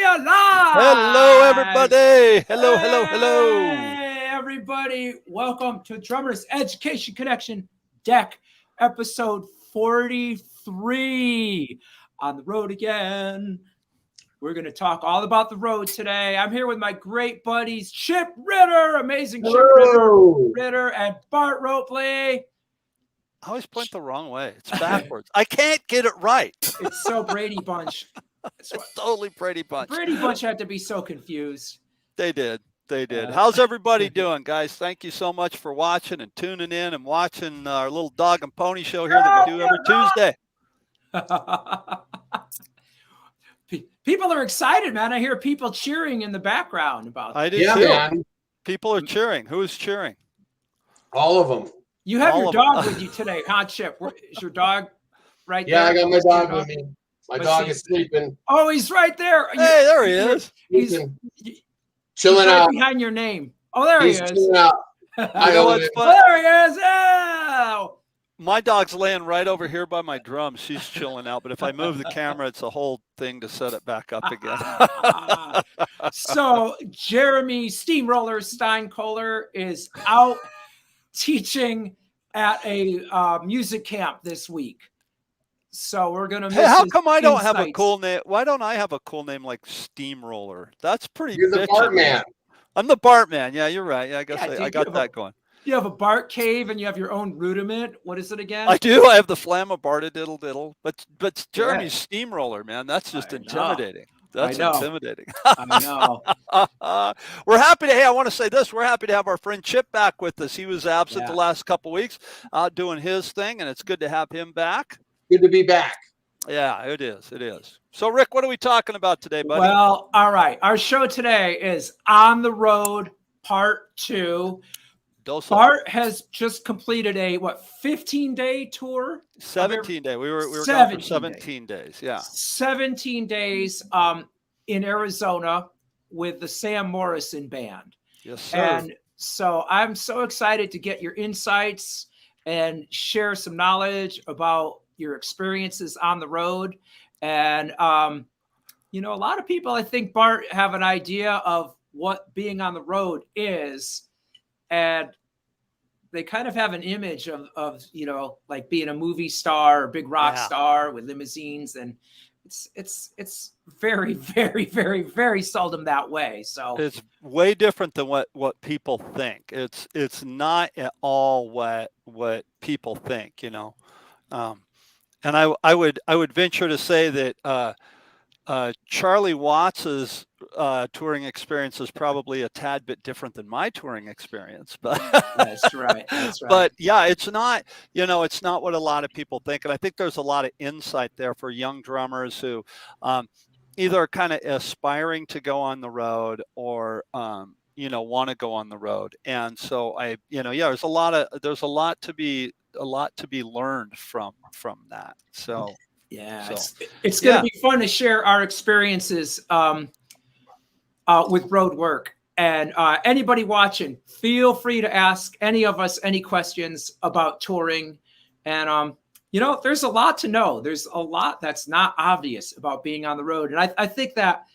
we are live. Hello, everybody. Hello, hello, hello. Hey, everybody. Welcome to Drummers Education Connection Deck, episode 43. On the road again. We're going to talk all about the road today. I'm here with my great buddies, Chip Ritter, amazing Chip Ritter, and Bart Ropley. I always point the wrong way. It's backwards. I can't get it right. It's so Brady Bunch. It's totally Brady Bunch. Brady Bunch had to be so confused. They did. They did. How's everybody doing, guys? Thank you so much for watching and tuning in and watching our little dog and pony show here that we do every Tuesday. People are excited, man. I hear people cheering in the background about I do too. Man. People are cheering. Who is cheering? All of them. You have your dog with you today, huh, Chip? Is your dog right there? Yeah, I got my dog with me. My dog is sleeping. Oh, he's right there. Hey, there he is. He's chilling right out behind your name. Oh, there he is. Chilling out. I know what's funny. There he is. Oh. My dog's laying right over here by my drum. She's chilling out. But if I move the camera, it's a whole thing to set it back up again. So Jeremy Steamroller Steinkohler is out teaching at a music camp this week. So we're going to miss how come I don't insights. have a cool name? Why don't I have a cool name like Steamroller? That's pretty You're the Bart man. I'm the Bart man. Yeah, you're right. Yeah, I guess I got that going. You have a Bart cave and you have your own rudiment. What is it again? I do. I have the Flamma Barta Diddle Diddle. But Jeremy's Steamroller, man. That's just intimidating. That's intimidating. I know. We're happy to. Hey, I want to say this. We're happy to have our friend Chip back with us. He was absent the last couple of weeks, doing his thing, and it's good to have him back. Good to be back. Yeah, it is. It is. So, Rick, what are we talking about today, buddy? Well, all right. Our show today is On the Road Part 2. Bart has just completed a 15-day tour? 17-day. We were gone for 17 days. Yeah. 17 days in Arizona with the Sam Morrison Band. Yes, sir. And so I'm so excited to get your insights and share some knowledge about your experiences on the road. And, a lot of people, I think, Bart, have an idea of what being on the road is. And they kind of have an image of like being a movie star or big rock star with limousines. And it's very, very, very, very seldom that way. So it's way different than what people think. It's not at all what people think, and I would venture to say that Charlie Watts's touring experience is probably a tad bit different than my touring experience, but that's right. That's right. But yeah, it's not what a lot of people think, and I think there's a lot of insight there for young drummers who either are kind of aspiring to go on the road or want to go on the road, and so there's a lot to be learned from that. So. Yeah, it's going to be fun to share our experiences with road work. And anybody watching, feel free to ask any of us any questions about touring. And, there's a lot to know. There's a lot that's not obvious about being on the road. And I think that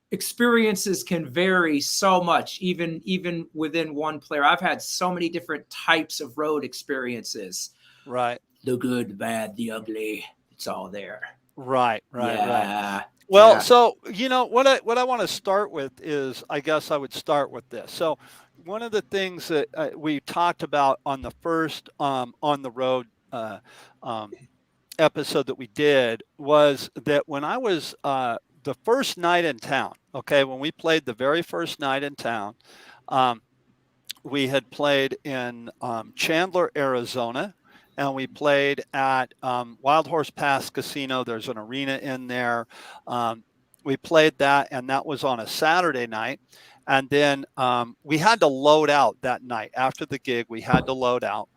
experiences can vary so much, even within one player. I've had so many different types of road experiences. Right. The good, the bad, the ugly. It's all there. Right. Well, so what I want to start with is, I guess I would start with this. So one of the things that we talked about on the first on the road episode that we did was that when I was the first night in town, when we played the very first night in town, we had played in Chandler, Arizona. And we played at Wild Horse Pass Casino. There's an arena in there. We played that, and that was on a Saturday night. And then we had to load out that night. After the gig, we had to load out.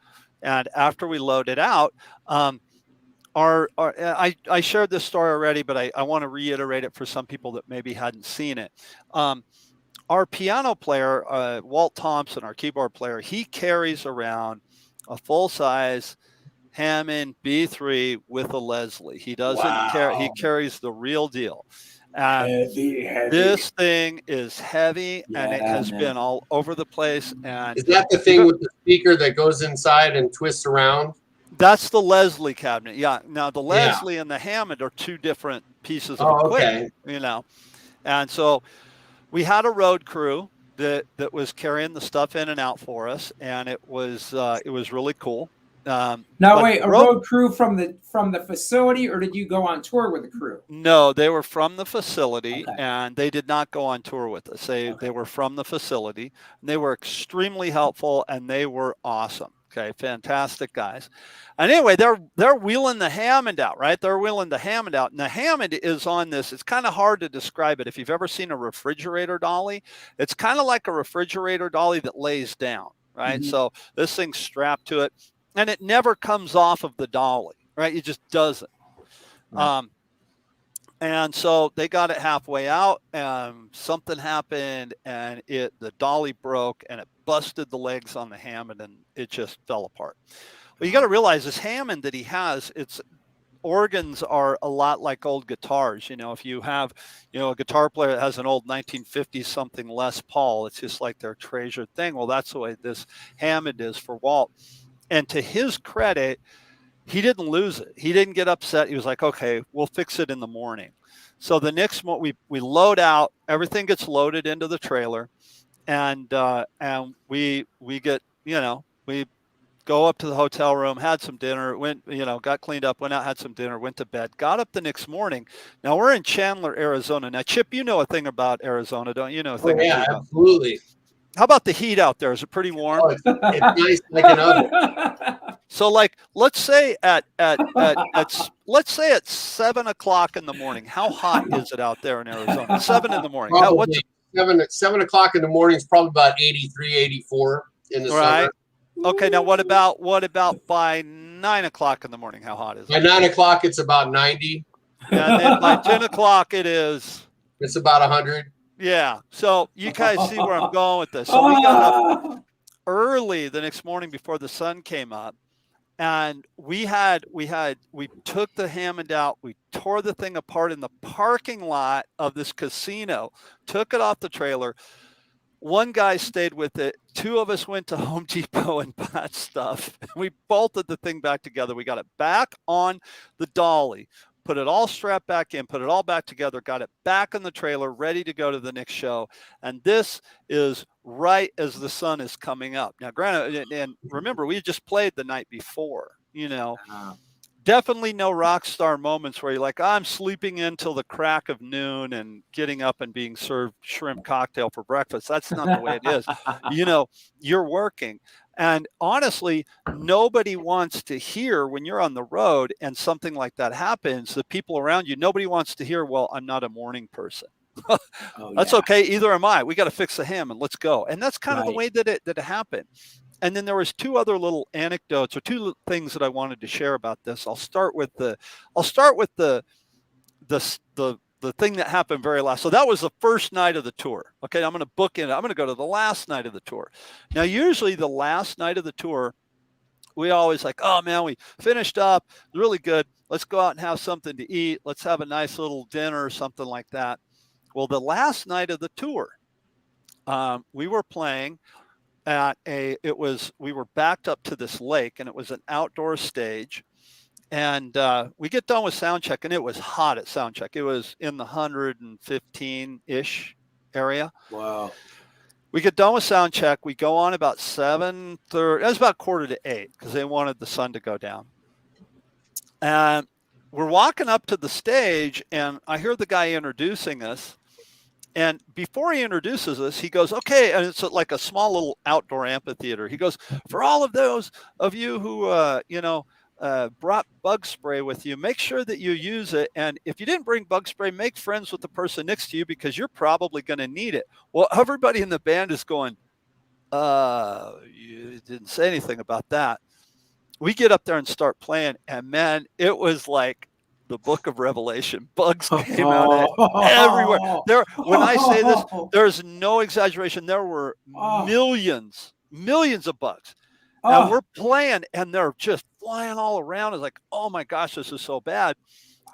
And after we loaded out, I shared this story already, but I want to reiterate it for some people that maybe hadn't seen it. Our piano player, Walt Thompson, our keyboard player, he carries around a full-size Hammond B3 with a Leslie. He doesn't care. He carries the real deal. And Heavy. this thing is heavy, and it Yeah, has man. been all over the place. And Is that the thing with the speaker that goes inside and twists around? that's the Leslie cabinet. Yeah. Now the Yeah. Leslie and the Hammond are two different pieces of Oh, equipment, okay. And so we had a road crew that was carrying the stuff in and out for us, and it was really cool. Now But wait, the a road crew from the facility, or did you go on tour with a crew? No, they were from the facility, Okay. and they did not go on tour with us. They were from the facility, and they were extremely helpful, and they were awesome. Okay, fantastic guys. And anyway, they're wheeling the Hammond out, right? They're wheeling the Hammond out, and the Hammond is on this. It's kind of hard to describe it. If you've ever seen a refrigerator dolly, it's kind of like a refrigerator dolly that lays down, right? Mhm. So this thing's strapped to it, and it never comes off of the dolly, right? It just doesn't. Right. And so they got it halfway out, and something happened, and the dolly broke, and it busted the legs on the Hammond, and it just fell apart. Well, you got to realize this Hammond that he has, its organs are a lot like old guitars. If you have, a guitar player that has an old 1950s something Les Paul, it's just like their treasured thing. Well, that's the way this Hammond is for Walt. And to his credit, he didn't lose it. He didn't get upset. He was like, okay, we'll fix it in the morning. So the next morning we load out, everything gets loaded into the trailer, and we get, we go up to the hotel room, had some dinner, went, got cleaned up, went out, had some dinner, went to bed, got up the next morning. Now we're in Chandler, Arizona. Now, Chip, you know a thing about Arizona, don't you? Know a thing Oh, or yeah, two about. absolutely. How about the heat out there? Is it pretty warm? Oh, it's nice like an oven. So, like, let's say at 7 o'clock in the morning. How hot is it out there in Arizona? 7 in the morning. Probably 7 o'clock in the morning is probably about 83, 84 in the Right. summer. Okay. Now, what about by 9 o'clock in the morning? How hot is By it? 9 o'clock, it's about 90. And then by 10 o'clock, it is. It's about 100. Yeah. So you guys see where I'm going with this. So we got up early the next morning before the sun came up, and we took the Hammond out. We tore the thing apart in the parking lot of this casino, took it off the trailer. One guy stayed with it. Two of us went to Home Depot and bought stuff. We bolted the thing back together. We got it back on the dolly, put it all strapped back in, put it all back together, got it back in the trailer, ready to go to the next show. And this is right as the sun is coming up. Now, granted, and remember, we just played the night before, Definitely no rock star moments where you're like, I'm sleeping in till the crack of noon and getting up and being served shrimp cocktail for breakfast. That's not the way it is. You're working. And honestly, nobody wants to hear when you're on the road and something like that happens, the people around you, nobody wants to hear, well, I'm not a morning person. That's okay. Either am I. We got to fix the Hammond. Let's go. And that's kind of the way that it happened. And then there was two other little anecdotes or two things that I wanted to share about this. I'll start with the thing that happened very last. So that was the first night of the tour. Okay, I'm going to book in. I'm going to go to the last night of the tour. Now, usually the last night of the tour, we always like, oh man, we finished up, really good. Let's go out and have something to eat. Let's have a nice little dinner or something like that. Well, the last night of the tour, we were playing at we were backed up to this lake, and it was an outdoor stage. And we get done with sound check, and it was hot at sound check. It was in the 115-ish area. Wow. We get done with sound check. We go on about 7:30. It was about 7:45 because they wanted the sun to go down. And we're walking up to the stage, and I hear the guy introducing us. And before he introduces us, he goes, okay, and it's like a small little outdoor amphitheater. He goes, for all of those of you who, brought bug spray with you, make sure that you use it. And if you didn't bring bug spray, make friends with the person next to you because you're probably going to need it. Well, everybody in the band is going, you didn't say anything about that. We get up there and start playing, and man, it was like the book of Revelation. Bugs came out everywhere. When I say this, there's no exaggeration. There were millions of bugs. And we're playing, and they're just flying all around. It's like, oh my gosh, this is so bad.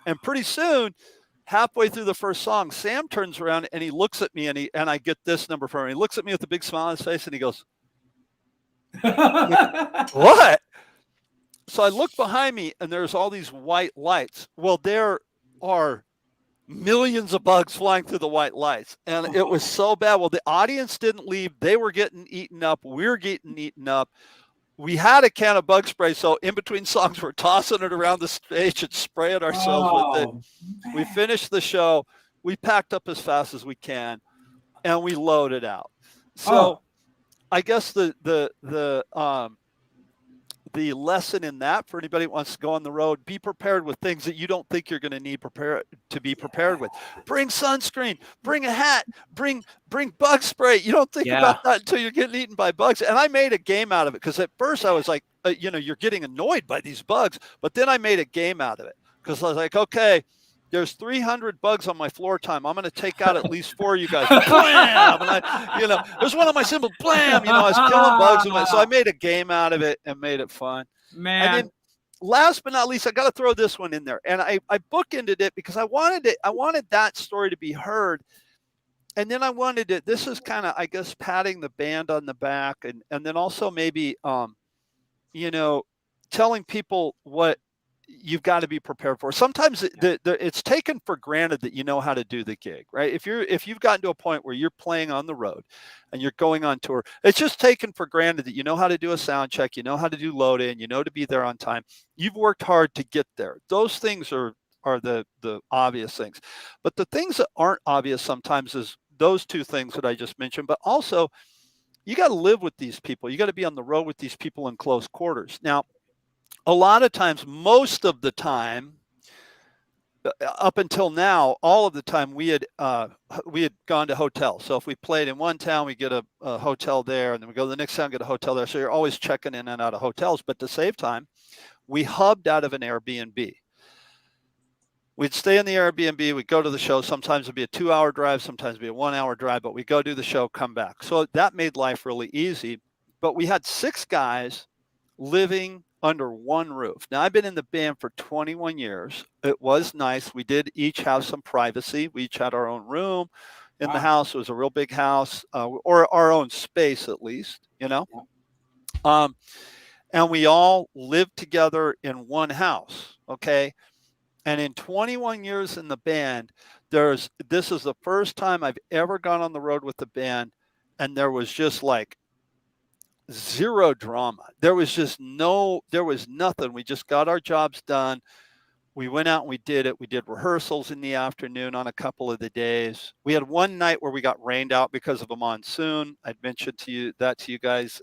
And pretty soon, halfway through the first song, Sam turns around and he looks at me, and I get this number from him. He looks at me with a big smile on his face and he goes, "What?" So I look behind me and there's all these white lights. Well, there are millions of bugs flying through the white lights, and it was so bad. Well, the audience didn't leave. They were getting eaten up. We're getting eaten up. We had a can of bug spray, so in between songs, we're tossing it around the stage and spraying ourselves with it. We finished the show. We packed up as fast as we can, and we loaded out. So I guess the lesson in that for anybody who wants to go on the road, be prepared with things that you don't think you're going to need to be prepared with. Bring sunscreen, bring a hat, bring bug spray. You don't think about that until you're getting eaten by bugs. And I made a game out of it because at first I was like, you're getting annoyed by these bugs. But then I made a game out of it because I was like, okay, there's 300 bugs on my floor time. I'm going to take out at least 4 of you guys. Blam! And there's one on my cymbal. Blam! I was killing bugs. So I made a game out of it and made it fun. Man. And then last but not least, I got to throw this one in there. And I bookended it because I wanted that story to be heard. And then I wanted it. This is kind of, I guess, patting the band on the back, and then also maybe, telling people what you've got to be prepared for. Sometimes it's taken for granted that you know how to do the gig, right? If you've gotten to a point where you're playing on the road and you're going on tour, it's just taken for granted that you know how to do a sound check, you know how to do load in, you know to be there on time. You've worked hard to get there. Those things are the obvious things. But the things that aren't obvious sometimes is those two things that I just mentioned, but also you got to live with these people. You got to be on the road with these people in close quarters. Now, a lot of times, most of the time, up until now, all of the time we had gone to hotels. So if we played in one town, we get a hotel there, and then we go to the next town, get a hotel there. So you're always checking in and out of hotels. But to save time, we hubbed out of an Airbnb. We'd stay in the Airbnb. We'd go to the show. Sometimes it'd be a 2-hour drive. Sometimes it'd be a 1-hour drive. But we go do the show, come back. So that made life really easy. But we had 6 guys living under one roof. Now, I've been in the band for 21 years. It was nice. We did each have some privacy. We each had our own room in the house. It was a real big house, or our own space at least, and we all lived together in one house, okay? And in 21 years in the band, this is the first time I've ever gone on the road with the band, and there was just like zero drama. There was nothing. We just got our jobs done. We went out and we did it. We did rehearsals in the afternoon on a couple of the days. We had one night where we got rained out because of a monsoon. I'd mentioned to you guys.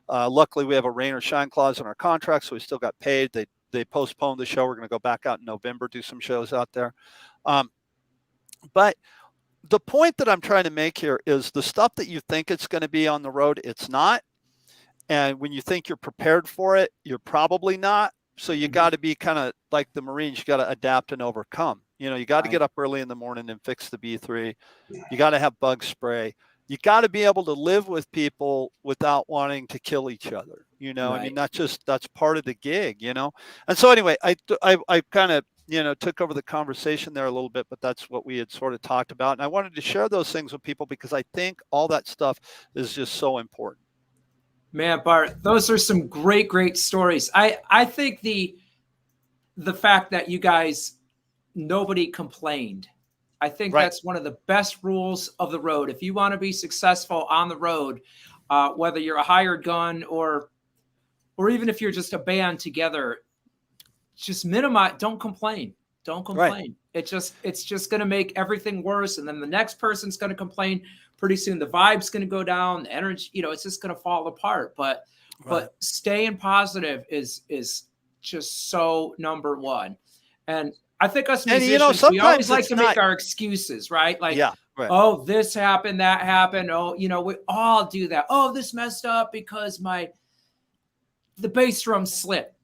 Luckily, we have a rain or shine clause in our contract, so we still got paid. They postponed the show. We're going to go back out in November, do some shows out there. But the point that I'm trying to make here is the stuff that you think it's going to be on the road, it's not. And when you think you're prepared for it, you're probably not. So you got to be kind of like the Marines. You got to adapt and overcome. You got to get up early in the morning and fix the B3. You got to have bug spray. You got to be able to live with people without wanting to kill each other. I mean, that's part of the gig, And so anyway, I kind of, took over the conversation there a little bit, but that's what we had sort of talked about. And I wanted to share those things with people because I think all that stuff is just so important. Man, Bart, those are some great stories. I think the fact that you guys, nobody complained. I think that's one of the best rules of the road. If you want to be successful on the road, whether you're a hired gun or even if you're just a band together, just minimize. Don't complain. Don't complain. Right. It's just going to make everything worse, and then the next person's going to complain. Pretty soon the vibe's going to go down. The energy, it's just going to fall apart. But staying positive is just so number one. And I think us musicians, we always like to make our excuses, right? Like, oh, this happened, that happened. Oh, we all do that. Oh, this messed up because the bass drum slipped.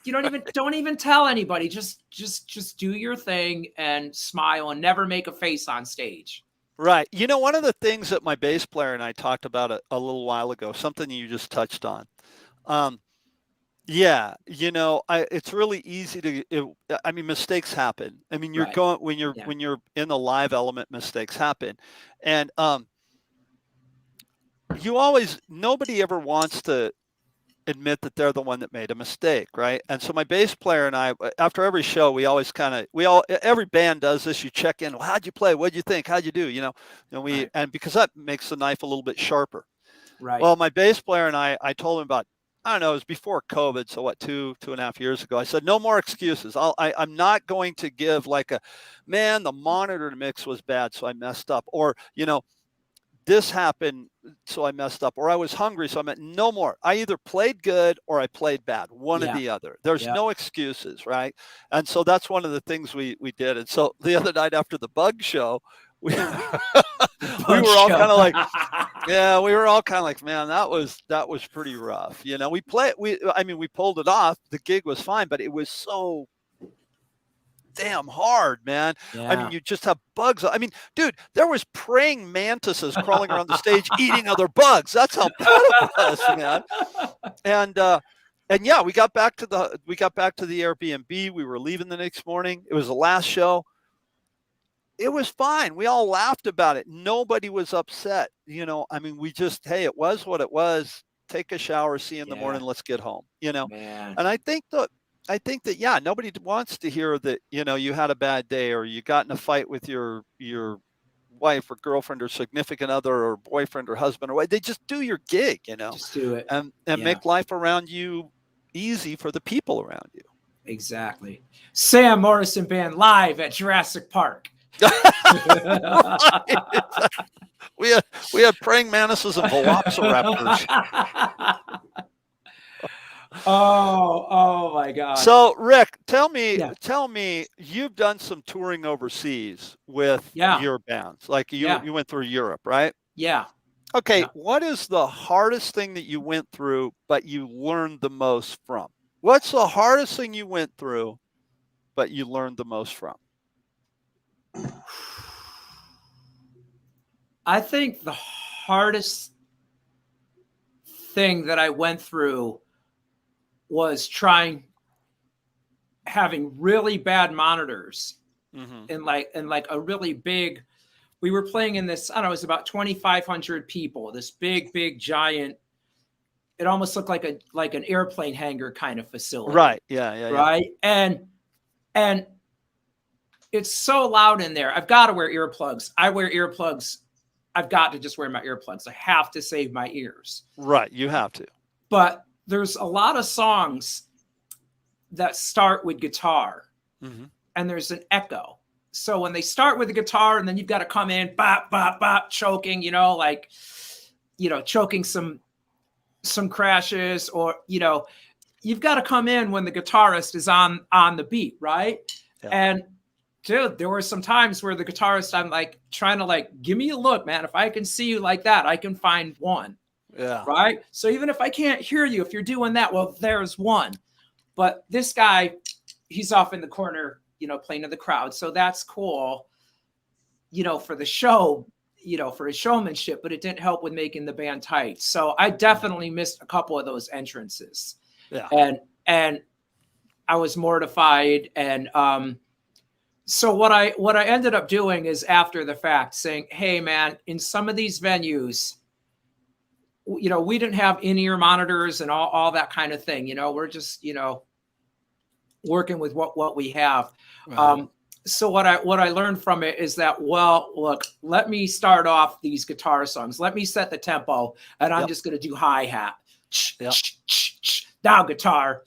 You don't even tell anybody. Just do your thing and smile and never make a face on stage. Right. One of the things that my bass player and I talked about a little while ago, something you just touched on. Yeah, it's really easy I mean, mistakes happen. I mean, you're Right. going Yeah. when you're in the live element, mistakes happen. And nobody ever wants to admit that they're the one that made a mistake, right? And so my bass player and I, after every show, we always every band does this. You check in. Well, how'd you play? What'd you think? How'd you do? Right. And because that makes the knife a little bit sharper. Right. Well, my bass player and I told him about, I don't know, it was before COVID. So what, 2.5 years ago, I said, no more excuses. I'm not going to give like man, the monitor mix was bad, so I messed up. Or, this happened, so I messed up, or I was hungry, so I meant no more. I either played good or I played bad, one or Yeah. the other. There's Yeah. no excuses, right? And so that's one of the things we did. And so the other night after the bug show, we we were all kind of like, yeah, we were all kind of like, man, that was pretty rough. We pulled it off. The gig was fine, but it was so damn hard, man. I mean, Yeah. you just have bugs. I mean, dude, there was praying mantises crawling around the stage eating other bugs. That's how bad it was, man. And yeah, we got back to the Airbnb. We were leaving the next morning. It was the last show. It was fine. We all laughed about it. Nobody was upset. I mean, we just, hey, it was what it was. Take a shower, see you in the morning, let's get home. Man. And I think that, yeah, nobody wants to hear that, you had a bad day or you got in a fight with your wife or girlfriend or significant other or boyfriend or husband or wife. They just do your gig, Just do it. and Yeah. make life around you easy for the people around you. Exactly. Sam Morrison Band live at Jurassic Park. Right. We had praying mantises and velociraptors. Oh my God. So Rick, tell me, Yeah. you've done some touring overseas with Yeah. your bands. Like you Yeah. you went through Europe, right? Yeah. Okay, Yeah. what is the hardest thing that you went through but you learned the most from? What's the hardest thing you went through but you learned the most from? I think the hardest thing that I went through was having really bad monitors Mm-hmm. and like a really big, we were playing in this, I don't know, it was about 2,500 people, this big giant, it almost looked like an airplane hangar kind of facility. Right. Yeah. Right. And it's so loud in there. I've got to wear earplugs. I wear earplugs. I've got to just wear my earplugs. I have to save my ears. Right. You have to. But there's a lot of songs that start with guitar, Mm-hmm. and there's an echo. So when they start with the guitar and then you've got to come in, bop, bop, bop, choking, choking some crashes, or, you've got to come in when the guitarist is on the beat. Right. Yeah. And dude, there were some times where the guitarist, I'm like trying to give me a look, man. If I can see you like that, I can find one. Yeah. Right. So even if I can't hear you, if you're doing that, well, there's one. But this guy, he's off in the corner, playing to the crowd. So that's cool, for the show, for his showmanship, but it didn't help with making the band tight. So I definitely missed a couple of those entrances. Yeah. And I was mortified. And so what I ended up doing is, after the fact, saying, hey man, in some of these venues, we didn't have in-ear monitors and all that kind of thing. We're just, working with what we have. Right. So what I learned from it is that, well, look, let me start off these guitar songs. Let me set the tempo, and I'm just going to do hi-hat. Yep. Now guitar.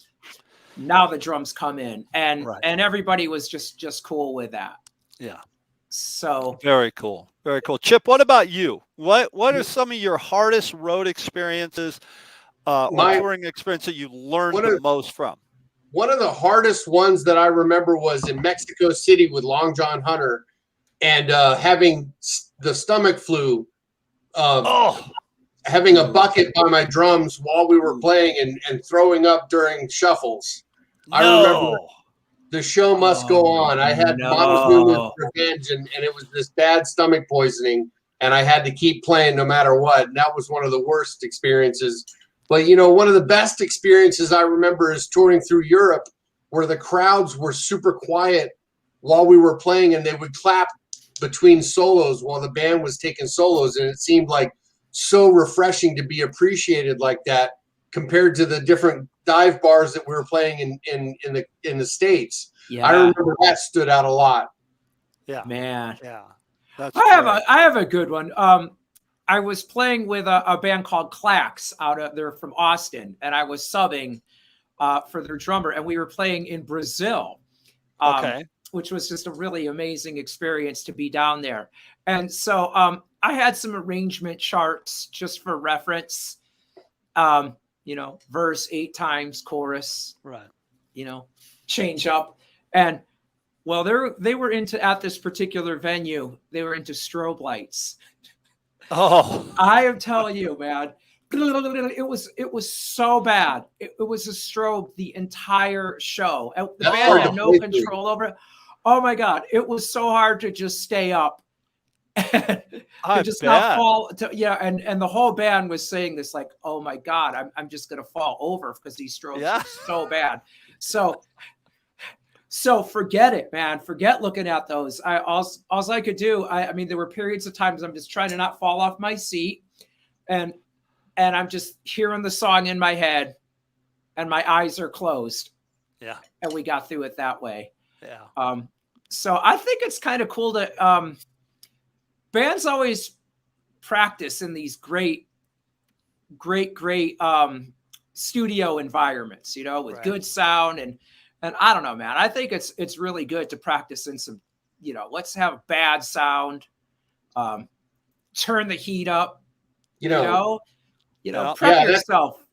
Now the drums come in, and Right. and everybody was just cool with that. Yeah. So Very cool. Very cool. Chip, what about you? What are some of your hardest road experiences or touring experience that you learned the most from? One of the hardest ones that I remember was in Mexico City with Long John Hunter, and having the stomach flu, having a bucket by my drums while we were playing and throwing up during shuffles. No. I remember the show must go on. I had Mama's Moo Revenge, and it was this bad stomach poisoning, and I had to keep playing no matter what. And that was one of the worst experiences But one of the best experiences I remember is touring through Europe, where the crowds were super quiet while we were playing, and they would clap between solos while the band was taking solos, and it seemed like so refreshing to be appreciated like that, compared to the different dive bars that we were playing in the States. I Yeah, remember that stood out a lot. Yeah. man. Yeah. That's I great. have a good one. I was playing with a band called Clax out of they're from Austin, and I was subbing for their drummer, and we were playing in Brazil, Okay. which was just a really amazing experience to be down there. And so I had some arrangement charts just for reference. Verse 8 times, chorus, Right. change up, and well, they were into at this particular venue. They were into strobe lights. Oh. I am telling you, man, it was so bad. It was a strobe the entire show. And the That's band hard to had no play through. control over it. Oh my god, it was so hard to just stay up and I just not bet. fall. And the whole band was saying this like, oh my god, I'm just gonna fall over because these strobes Yeah. are so bad. So forget it, man. Forget looking at those. All I could do. I mean, there were periods of times I'm just trying to not fall off my seat, and I'm just hearing the song in my head, and my eyes are closed. Yeah. And we got through it that way. Yeah. So I think it's kind of cool that bands always practice in these great studio environments, with Right. good sound and I don't know, man. I think it's really good to practice in some, let's have bad sound, turn the heat up, Yeah. prep yourself.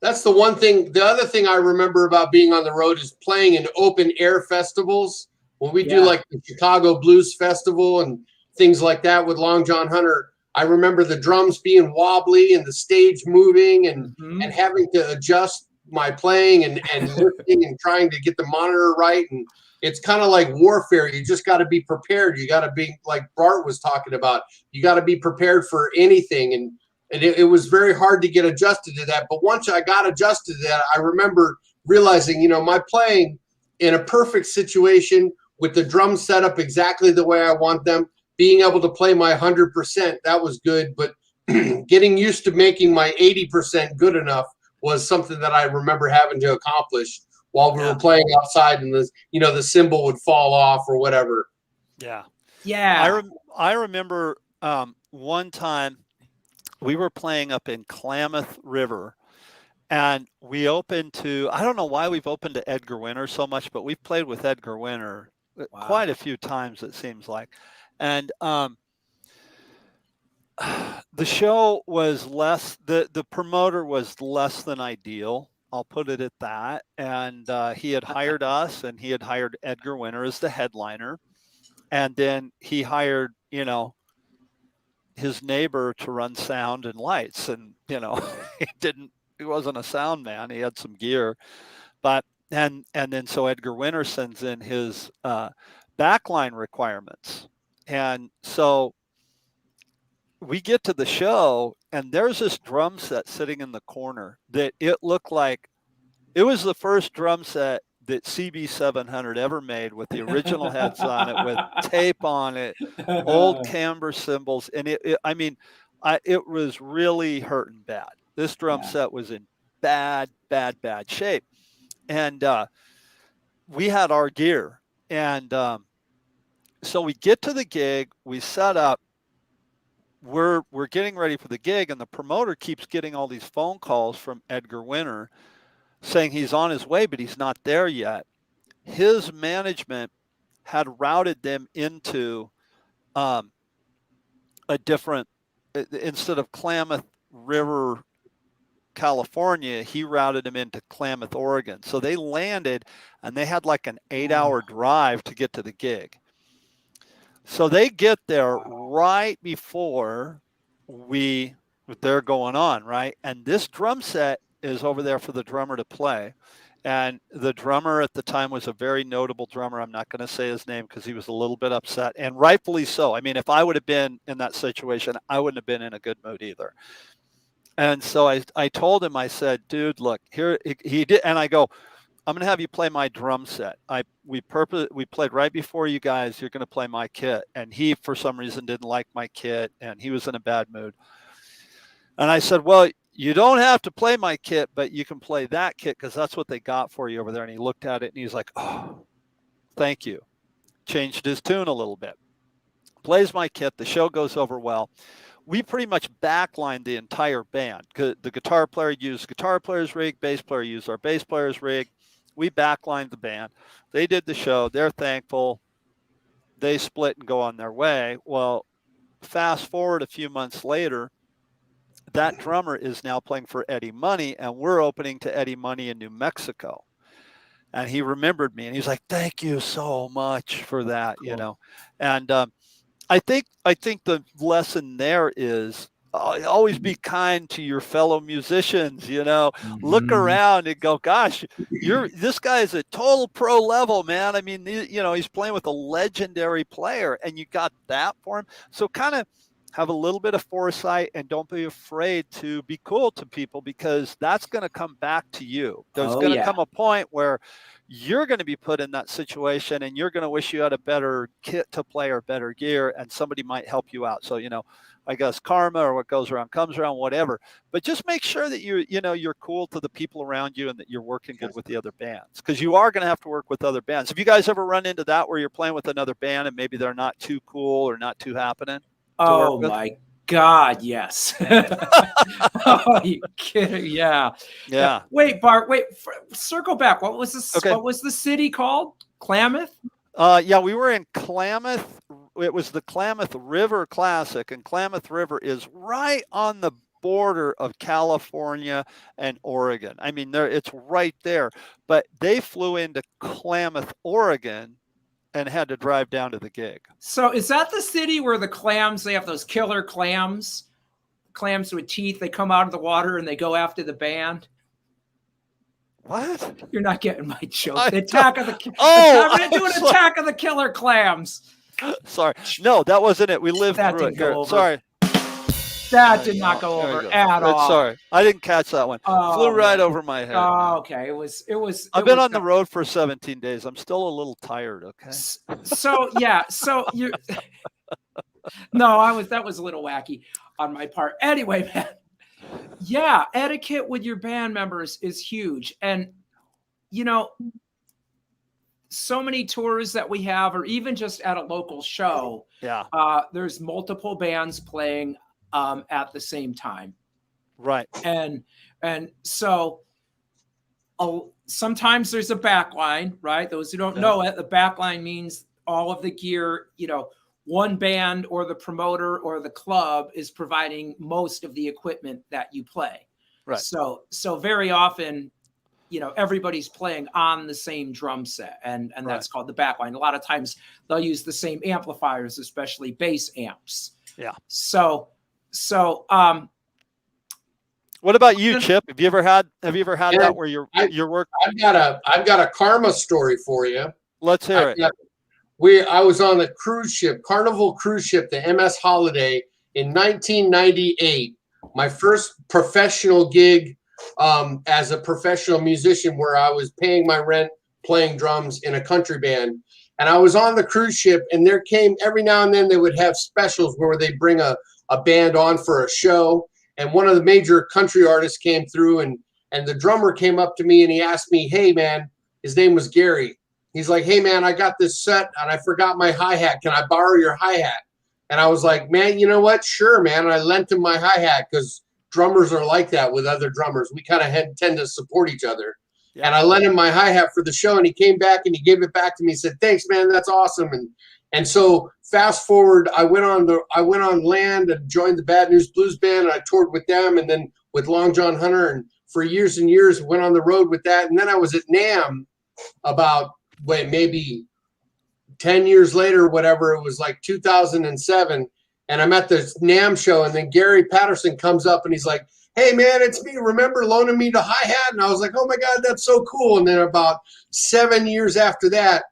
That's the one thing. The other thing I remember about being on the road is playing in open air festivals. When we do like the Chicago Blues Festival and things like that with Long John Hunter, I remember the drums being wobbly and the stage moving and having to adjust my playing and lifting and trying to get the monitor right. And it's kind of like warfare. You just got to be prepared. You got to be, like Bart was talking about, you got to be prepared for anything. And it was very hard to get adjusted to that. But once I got adjusted to that, I remember realizing, my playing in a perfect situation with the drums set up exactly the way I want them, being able to play my 100%, that was good. But getting used to making my 80% good enough was something that I remember having to accomplish while we were playing outside, and the cymbal would fall off or whatever. Yeah. Yeah. I remember one time we were playing up in Klamath River, and we opened to, I don't know why we've opened to Edgar Winter so much, but we've played with Edgar Winter quite a few times, it seems like. And the show was the promoter was less than ideal. I'll put it at that. And he had hired us, and he had hired Edgar Winter as the headliner. And then he hired, his neighbor to run sound and lights. And, he wasn't a sound man. He had some gear, but, and then so Edgar Winter sends in his backline requirements. And so we get to the show, and there's this drum set sitting in the corner that it looked like it was the first drum set that CB700 ever made, with the original heads on it, with tape on it, old camber cymbals. And it was really hurting bad. This drum set was in bad shape. And we had our gear. And so we get to the gig, we set up, we're getting ready for the gig, and the promoter keeps getting all these phone calls from Edgar Winter saying he's on his way, but he's not there yet. His management had routed them into a different, instead of Klamath River, California, he routed them into Klamath, Oregon. So they landed, and they had like an 8-hour drive to get to the gig. So they get there right before they're going on, right? And this drum set is over there for the drummer to play. And the drummer at the time was a very notable drummer. I'm not going to say his name because he was a little bit upset, and rightfully so. I mean, if I would have been in that situation, I wouldn't have been in a good mood either. And so I told him, I said, dude, look here, he did. And I go, I'm going to have you play my drum set. We played right before you guys. You're going to play my kit. And he, for some reason, didn't like my kit, and he was in a bad mood. And I said, well, you don't have to play my kit, but you can play that kit because that's what they got for you over there. And he looked at it and he's like, oh, thank you. Changed his tune a little bit. Plays my kit. The show goes over well. We pretty much backlined the entire band. The guitar player used guitar player's rig, bass player used our bass player's rig. We backlined the band. They did the show. They're thankful. They split and go on their way. Well, fast forward a few months later, that drummer is now playing for Eddie Money, and we're opening to Eddie Money in New Mexico. And he remembered me, and he's like, thank you so much for that, cool. You know. And I think the lesson there is always be kind to your fellow musicians, you know. Mm-hmm. Look around and go, gosh, this guy is a total pro level, man. I mean, you know, he's playing with a legendary player, and you got that for him. So kind of have a little bit of foresight, and don't be afraid to be cool to people, because that's going to come back to you. There's going to come a point where you're going to be put in that situation, and you're going to wish you had a better kit to play or better gear, and somebody might help you out. So, you know, I guess karma, or what goes around comes around, whatever. But just make sure that you're cool to the people around you, and that you're working good with the other bands, because you are going to have to work with other bands. Have you guys ever run into that, where you're playing with another band and maybe they're not too cool or not too happening? Oh my God, yes. Oh, you kidding? Yeah. Wait, Bart, circle back. What was this? Okay. What was the city called? Klamath? Yeah, we were in Klamath. It was the Klamath River Classic, and Klamath River is right on the border of California and Oregon. I mean, it's right there. But they flew into Klamath, Oregon, and had to drive down to the gig. So is that the city where the clams, they have those killer clams with teeth, they come out of the water and they go after the band? What? You're not getting my joke. I'm going to do an attack of the killer clams. Sorry. No, that wasn't it. We lived through it. Here. Sorry. That did not go over at all. Sorry, I didn't catch that one. Flew right over my head. Oh, okay. It was. I've been on the road for 17 days. I'm still a little tired. Okay. So yeah. So you. No, that was a little wacky on my part. Anyway, man. Yeah, etiquette with your band members is huge, and you know, so many tours that we have, or even just at a local show. Yeah. There's multiple bands playing at the same time. Right. And so sometimes there's a backline, right? Those who don't know it, the backline means all of the gear, you know, one band or the promoter or the club is providing most of the equipment that you play. Right. So very often, you know, everybody's playing on the same drum set, and that's called the backline. A lot of times they'll use the same amplifiers, especially bass amps. Yeah. So what about you, Chip? Have you ever had that where your work? I've got a karma story for you. Let's hear it. I was on a cruise ship, Carnival cruise ship, the MS Holiday, in 1998. My first professional gig as a professional musician, where I was paying my rent playing drums in a country band. And I was on the cruise ship, and there came every now and then they would have specials where they bring a band on for a show. And one of the major country artists came through, and the drummer came up to me and he asked me, hey man, his name was Gary. He's like, hey man, I got this set and I forgot my hi-hat. Can I borrow your hi-hat? And I was like, man, you know what? Sure, man. And I lent him my hi-hat, because drummers are like that with other drummers. We kind of tend to support each other. Yeah. And I lent him my hi-hat for the show, and he came back and he gave it back to me. He said, thanks, man. That's awesome. And so fast forward, I went on land and joined the Bad News Blues Band, and I toured with them, and then with Long John Hunter, and for years and years went on the road with that. And then I was at NAMM about maybe 10 years later, whatever, it was like 2007, and I'm at the NAMM show, and then Gary Patterson comes up and he's like, hey man, it's me, remember loaning me the hi-hat? And I was like, oh my God, that's so cool. And then about 7 years after that,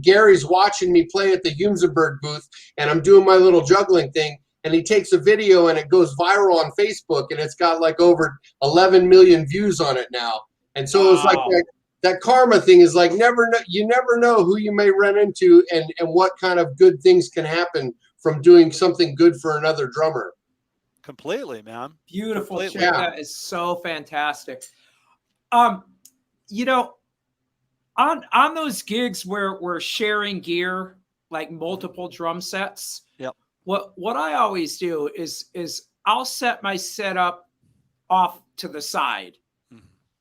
Gary's watching me play at the Humsenberg booth, and I'm doing my little juggling thing, and he takes a video and it goes viral on Facebook, and it's got like over 11 million views on it now. And so it was like that karma thing is like you never know who you may run into and what kind of good things can happen from doing something good for another drummer. Completely, man. Beautiful. Completely. Chick. That is so fantastic. You know, on those gigs where we're sharing gear, like multiple drum sets. Yep. What I always do is I'll set my setup off to the side.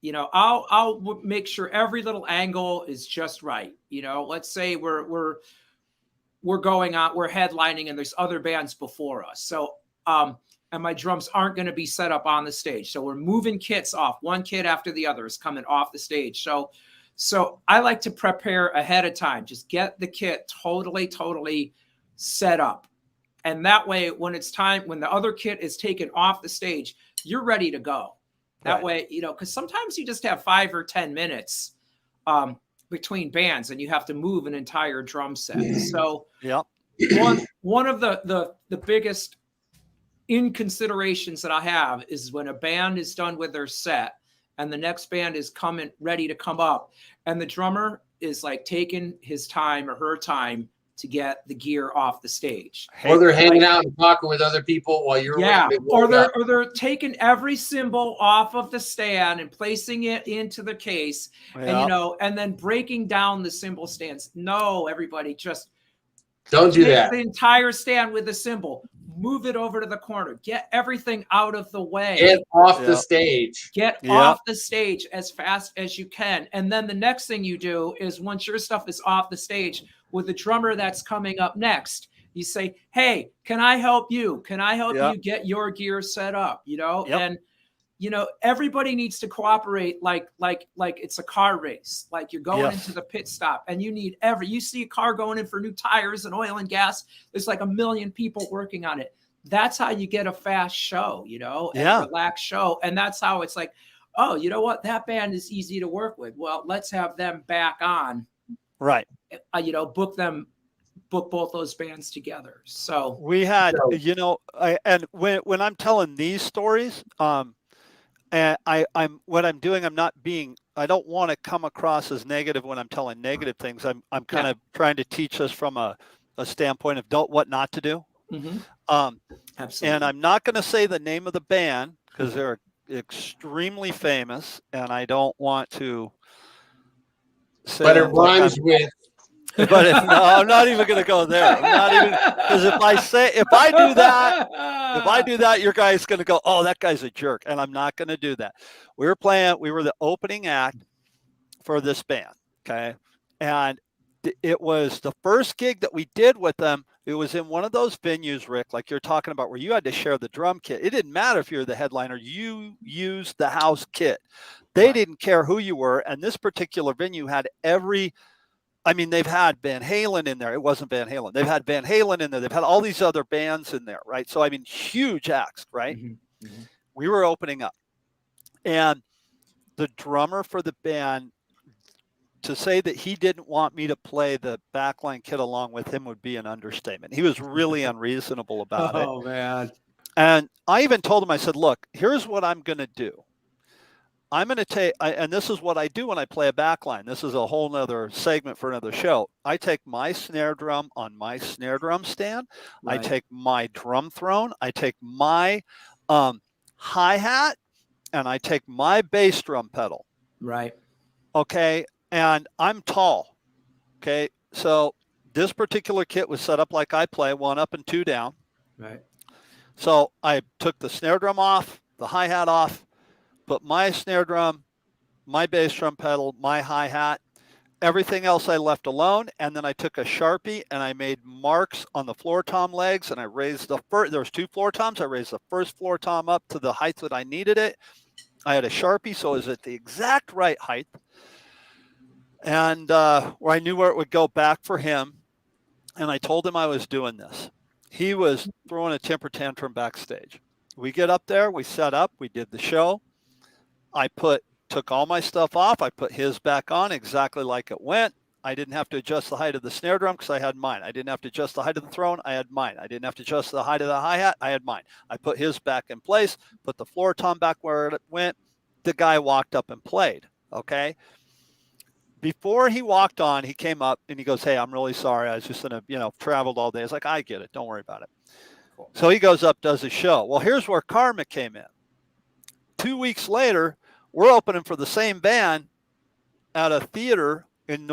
You know, I'll make sure every little angle is just right. You know, let's say we're going on, we're headlining, and there's other bands before us. So and my drums aren't going to be set up on the stage. So we're moving kits off. One kit after the other is coming off the stage. So I like to prepare ahead of time. Just get the kit totally set up. And that way, when it's time, when the other kit is taken off the stage, you're ready to go. That way, you know, because sometimes you just have 5 or 10 minutes between bands and you have to move an entire drum set. So one of the biggest inconsiderations that I have is when a band is done with their set and the next band is coming ready to come up, and the drummer is like taking his time or her time to get the gear off the stage. Or they're hanging out and talking with other people while you're or they're taking every cymbal off of the stand and placing it into the case, and you know, and then breaking down the cymbal stands. No, everybody, just don't do that. The entire stand with the cymbal. Move it over to the corner. Get everything out of the way. Get off the stage. Get off the stage as fast as you can. And then the next thing you do is, once your stuff is off the stage, with the drummer that's coming up next, you say, hey, can I help you? Can I help you get your gear set up? You know, and you know, everybody needs to cooperate like it's a car race. Like you're going into the pit stop and you need you see a car going in for new tires and oil and gas. There's like 1 million people working on it. That's how you get a fast show, you know, and a relaxed show. And that's how it's like, oh, you know what? That band is easy to work with. Well, let's have them back on. Right. You know, book both those bands together. So we had, you know, and when I'm telling these stories, and what I'm doing, I don't want to come across as negative when I'm telling negative things. I'm kind of trying to teach us from a standpoint of what not to do. Absolutely. And I'm not going to say the name of the band because they're extremely famous, and I don't want to say. But it rhymes with. But no, I'm not even going to go there. I'm not even, because if I do that, your guy's going to go, oh, that guy's a jerk, and I'm not going to do that. We were the opening act for this band, okay, and it was the first gig that we did with them. It was in one of those venues, Rick, like you're talking about, where you had to share the drum kit. It didn't matter if you were the headliner; you used the house kit. They didn't care who you were, and this particular venue had they've had Van Halen in there. It wasn't Van Halen. They've had Van Halen in there. They've had all these other bands in there, right? So, huge acts, right? We were opening up. And the drummer for the band, to say that he didn't want me to play the backline kit along with him would be an understatement. He was really unreasonable about it. Oh, man. And I even told him, I said, look, here's what I'm going to do. I'm going to take, and this is what I do when I play a backline. This is a whole nother segment for another show. I take my snare drum on my snare drum stand. I take my drum throne. I take my hi-hat, and I take my bass drum pedal. Right. Okay. And I'm tall. Okay. So this particular kit was set up like I play, 1 up and 2 down. Right. So I took the snare drum off, the hi-hat off, put my snare drum, my bass drum pedal, my hi-hat, everything else I left alone. And then I took a Sharpie and I made marks on the floor tom legs, and I raised there's 2 floor toms. I raised the first floor tom up to the height that I needed it. I had a Sharpie, so it was at the exact right height. And where I knew where it would go back for him. And I told him I was doing this. He was throwing a temper tantrum backstage. We get up there, we set up, we did the show. I took all my stuff off. I put his back on exactly like it went. I didn't have to adjust the height of the snare drum because I had mine. I didn't have to adjust the height of the throne. I had mine. I didn't have to adjust the height of the hi-hat. I had mine. I put his back in place, put the floor tom back where it went. The guy walked up and played, okay? Before he walked on, he came up and he goes, hey, I'm really sorry. I was just traveled all day. I was like, I get it. Don't worry about it. Cool. So he goes up, does a show. Well, here's where karma came in. 2 weeks later, we're opening for the same band at a theater in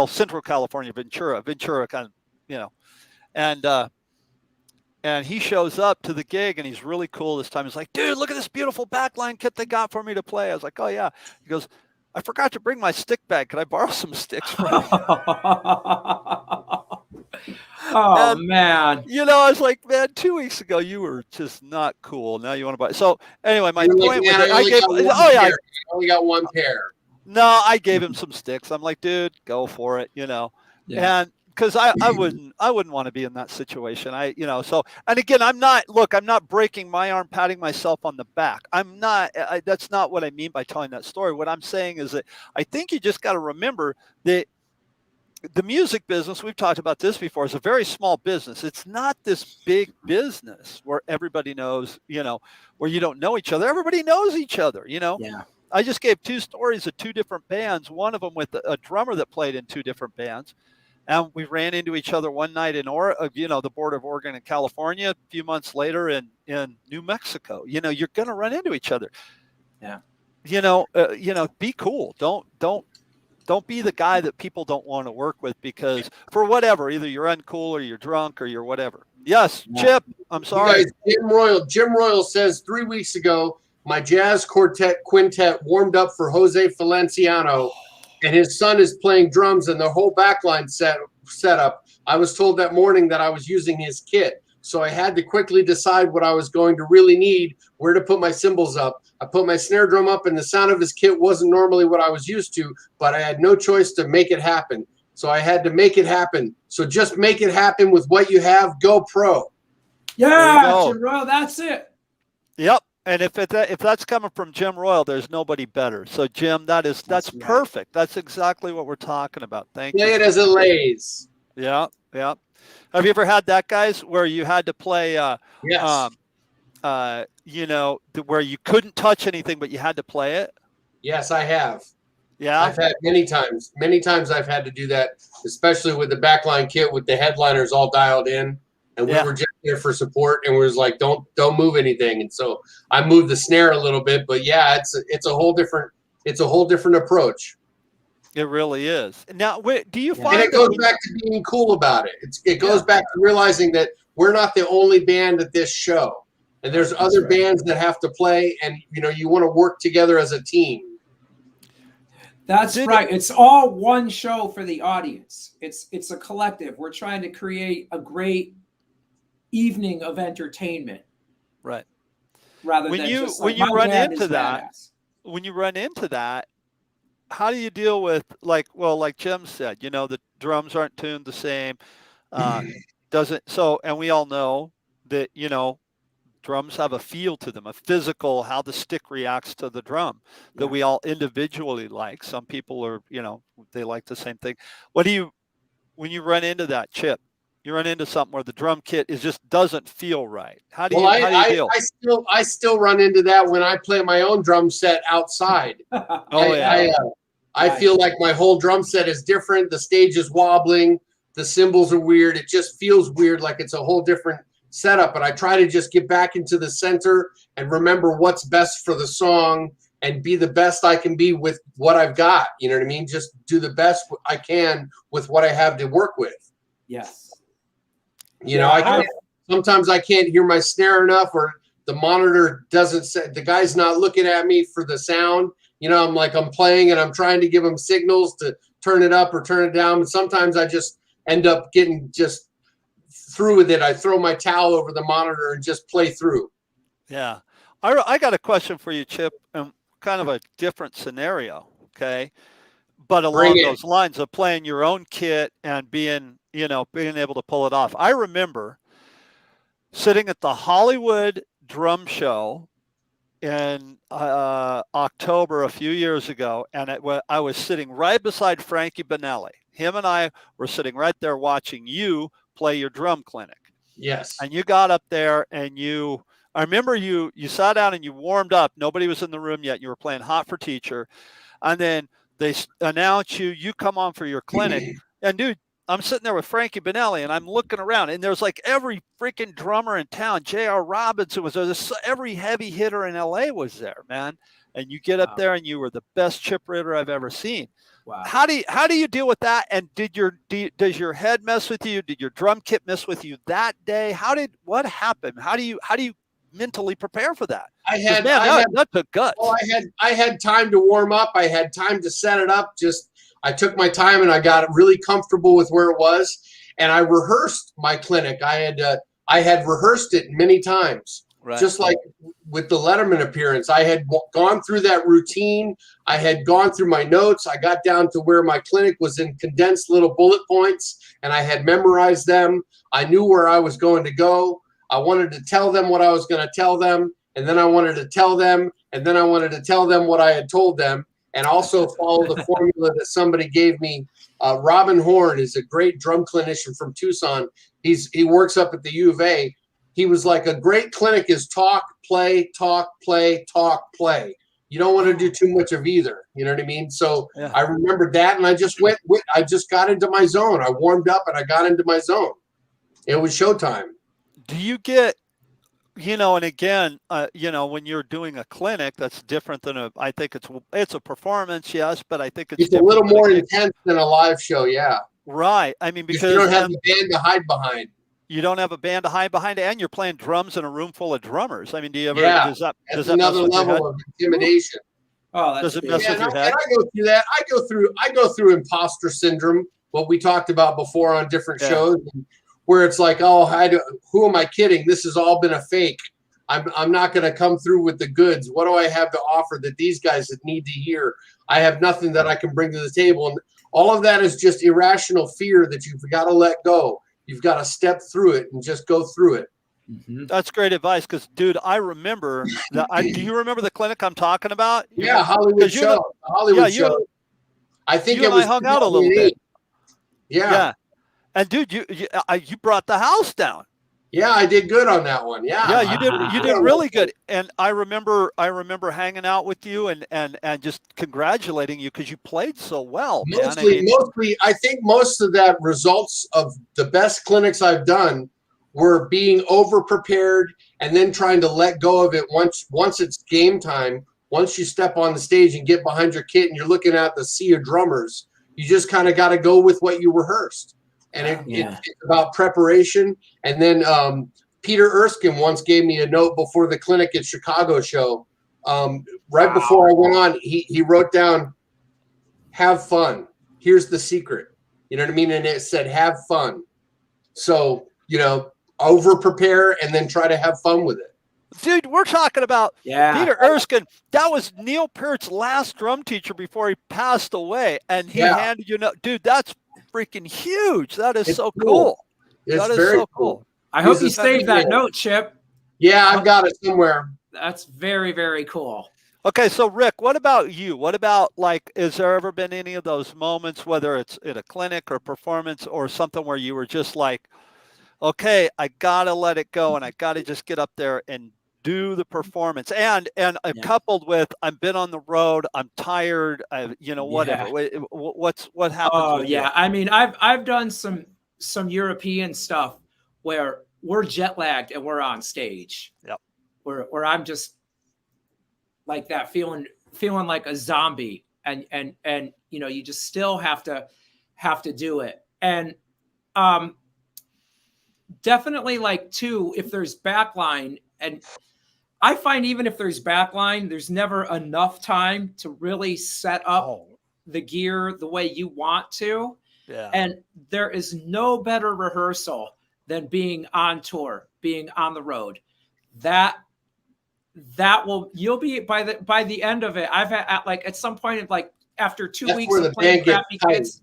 Central California, Ventura kind of, and he shows up to the gig and he's really cool this time. He's like, dude, look at this beautiful backline kit they got for me to play. I was like, oh yeah. He goes, I forgot to bring my stick bag. Could I borrow some sticks from you? Oh, man. I was like, man, 2 weeks ago, you were just not cool. Now you want to buy. So anyway, my point was that I only got one pair. No, I gave him some sticks. I'm like, dude, go for it, Yeah. And because I wouldn't want to be in that situation. And again, I'm not breaking my arm, patting myself on the back. I'm not, that's not what I mean by telling that story. What I'm saying is that I think you just got to remember that the music business, we've talked about this before, is a very small business. It's not this big business where everybody knows, where you don't know each other. Everybody knows each other, Yeah. I just gave 2 stories of 2 different bands, one of them with a drummer that played in 2 different bands. And we ran into each other one night in the border of Oregon and California. A few months later in New Mexico. You're going to run into each other. Yeah. Be cool. Don't be the guy that people don't want to work with because for whatever, either you're uncool or you're drunk or you're whatever. Yes, yeah. Chip, I'm sorry. You guys, Jim Royal says 3 weeks ago, my jazz quintet warmed up for Jose Feliciano, and his son is playing drums and the whole backline setup. I was told that morning that I was using his kit. So I had to quickly decide what I was going to really need, where to put my cymbals up. I put my snare drum up, and the sound of his kit wasn't normally what I was used to, but I had no choice to make it happen. So I had to make it happen. So just make it happen with what you have. Go pro. Yeah, Jim Royal, that's it. Yep. And if that's coming from Jim Royal, there's nobody better. So Jim, that's right. Perfect. That's exactly what we're talking about. Thank you. Play it as it lays. Yeah, yeah. Have you ever had that, guys, where you had to play? Yes. Where you couldn't touch anything, but you had to play it. Yes, I have. Yeah, I've had many times. Many times I've had to do that, especially with the backline kit with the headliners all dialed in. And we were just there for support, and we was like, don't move anything. And so I moved the snare a little bit, but yeah, it's a whole different approach. It really is. Now, do you find? And it goes back to being cool about it. It goes back to realizing that we're not the only band at this show, and there's other bands that have to play, and you want to work together as a team. That's right. It's all one show for the audience. It's a collective. We're trying to create a great evening of entertainment, right? Rather when than you just like, when you run into that, how do you deal with like Jim said? The drums aren't tuned the same. And we all know that drums have a feel to them, a physical, how the stick reacts to the drum that we all individually like. Some people are they like the same thing. When you run into that, Chip? You run into something where the drum kit just doesn't feel right. How do you deal? I still run into that when I play my own drum set outside. I feel like my whole drum set is different. The stage is wobbling. The cymbals are weird. It just feels weird, like it's a whole different setup. But I try to just get back into the center and remember what's best for the song and be the best I can be with what I've got. You know what I mean? Just do the best I can with what I have to work with. Yes. Sometimes I can't hear my snare enough, or the monitor doesn't say, the guy's not looking at me for the sound. I'm playing and I'm trying to give him signals to turn it up or turn it down. But sometimes I just end up getting just through with it. I throw my towel over the monitor and just play through. Yeah. I got a question for you, Chip, and kind of a different scenario. Okay. But along those lines of playing your own kit and being able to pull it off. I remember sitting at the Hollywood Drum Show in October a few years ago, and I was sitting right beside Frankie Bonelli. Him and I were sitting right there watching you play your drum clinic. Yes. And you got up there and I remember you sat down and you warmed up. Nobody was in the room yet. You were playing Hot for Teacher. And then they announce you come on for your clinic. And dude, I'm sitting there with Frankie Benelli and I'm looking around and there's like every freaking drummer in town. J.R. Robinson was there. Every heavy hitter in LA was there, man. And you get up there and you were the best chip ritter I've ever seen. Wow. How do you deal with that? And does your head mess with you? Did your drum kit mess with you that day? What happened? How do you mentally prepare for that? That took guts. Well, I had time to warm up. I had time to set it up. I took my time and I got really comfortable with where it was. And I rehearsed my clinic. I had rehearsed it many times. Right. Just like with the Letterman appearance, I had gone through that routine. I had gone through my notes. I got down to where my clinic was in condensed little bullet points, and I had memorized them. I knew where I was going to go. I wanted to tell them what I was going to tell them, and then I wanted to tell them, and then I wanted to tell them what I had told them, and also follow the formula that somebody gave me. Robin Horn is a great drum clinician from Tucson. He works up at the U of A. He was like, a great clinic is talk, play, talk, play, talk, play. You don't want to do too much of either. You know what I mean? So yeah. I remembered that, and I just got into my zone. I warmed up, and I got into my zone. It was showtime. Do you get, and again, when you're doing a clinic, that's different than I think it's a performance, yes, but I think it's a little more intense than a live show, yeah. Right. I mean, because you don't have the band to hide behind. You don't have a band to hide behind, and you're playing drums in a room full of drummers. I mean, do you ever? Yeah, does that another level of intimidation. Oh, does it mess with your head? And I go through that. I go through imposter syndrome. What we talked about before on different shows, where it's like, who am I kidding? This has all been a fake. I'm not going to come through with the goods. What do I have to offer that these guys need to hear? I have nothing that I can bring to the table, and all of that is just irrational fear that you've got to let go. You've got to step through it and just go through it. Mm-hmm. That's great advice, because, dude, I remember that. Do you remember the clinic I'm talking about? Hollywood show. Hollywood show. I think it was. I hung out a little bit. Yeah. And dude, you brought the house down. Yeah, I did good on that one. Yeah. Yeah, you did really good. And I remember hanging out with you and just congratulating you because you played so well. Mostly, I think most of that results of the best clinics I've done were being over prepared and then trying to let go of it once it's game time. Once you step on the stage and get behind your kit and you're looking at the sea of drummers, you just kind of got to go with what you rehearsed. And it's about preparation. And then Peter Erskine once gave me a note before the clinic at Chicago show. Right before I went on, he wrote down, have fun. Here's the secret. You know what I mean? And it said, have fun. So, over prepare and then try to have fun with it. Dude, we're talking about Peter Erskine. That was Neil Peart's last drum teacher before he passed away. And he handed you dude, that's freaking huge. That is so cool. That is very cool. I hope you saved that note, Chip. Yeah, I've got it somewhere. That's very, very cool. Okay, so Rick, what about you? What about, has there ever been any of those moments, whether it's in a clinic or performance or something, where you were just like, okay, I gotta let it go and I gotta just get up there and do the performance, and coupled with, I've been on the road, I'm tired, whatever. What happens? Oh yeah, I mean, I've done some European stuff where we're jet lagged and we're on stage. Yep. Where I'm just like that, feeling like a zombie, and you just still have to do it, and definitely too, if there's backline. And I find even if there's backline, there's never enough time to really set up the gear the way you want to. Yeah. And there is no better rehearsal than being on tour, being on the road. You'll be by the end of it. I've had at some point, after 2 weeks of playing crappy kids.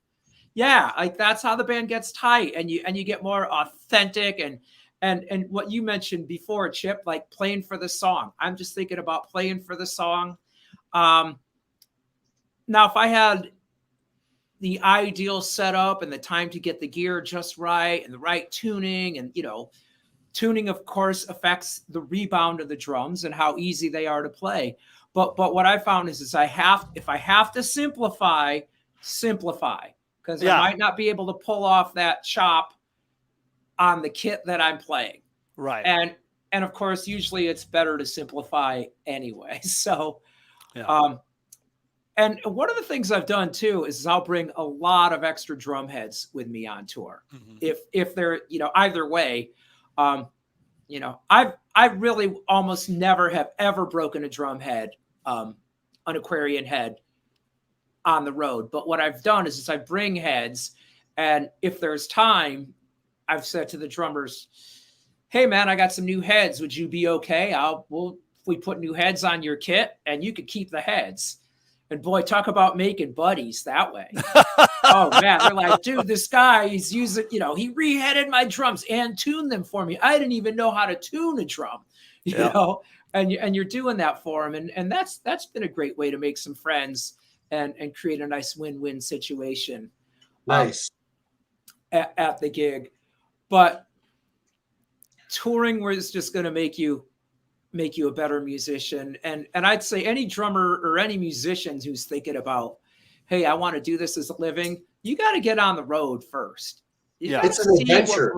Yeah, that's how the band gets tight, and you get more authentic and what you mentioned before, Chip, playing for the song. I'm just thinking about playing for the song. Now, if I had the ideal setup and the time to get the gear just right and the right tuning. And, you know, tuning, of course, affects the rebound of the drums and how easy they are to play. But what I found is if I have to simplify, because I might not be able to pull off that chop on the kit that I'm playing. Right. And of course, usually it's better to simplify anyway. So, Yeah. And one of the things I've done too is I'll bring a lot of extra drum heads with me on tour. If they're, you know, either way, you know, I really almost never have ever broken a drum head, an Aquarian head on the road. But what I've done is I bring heads, and if there's time, I've said to the drummers, hey man, I got some new heads. Would you be okay? We put new heads on your kit and you could keep the heads. And boy, talk about making buddies that way. Oh man, they're like, dude, this guy, he's using, you know, he reheaded my drums and tuned them for me. I didn't even know how to tune a drum, you know, and you're doing that for him. And that's been a great way to make some friends and create a nice win-win situation. Nice. At the gig. But touring was just going to make you a better musician. And I'd say any drummer or any musician who's thinking about, hey, I want to do this as a living, you got to get on the road first. It's an adventure.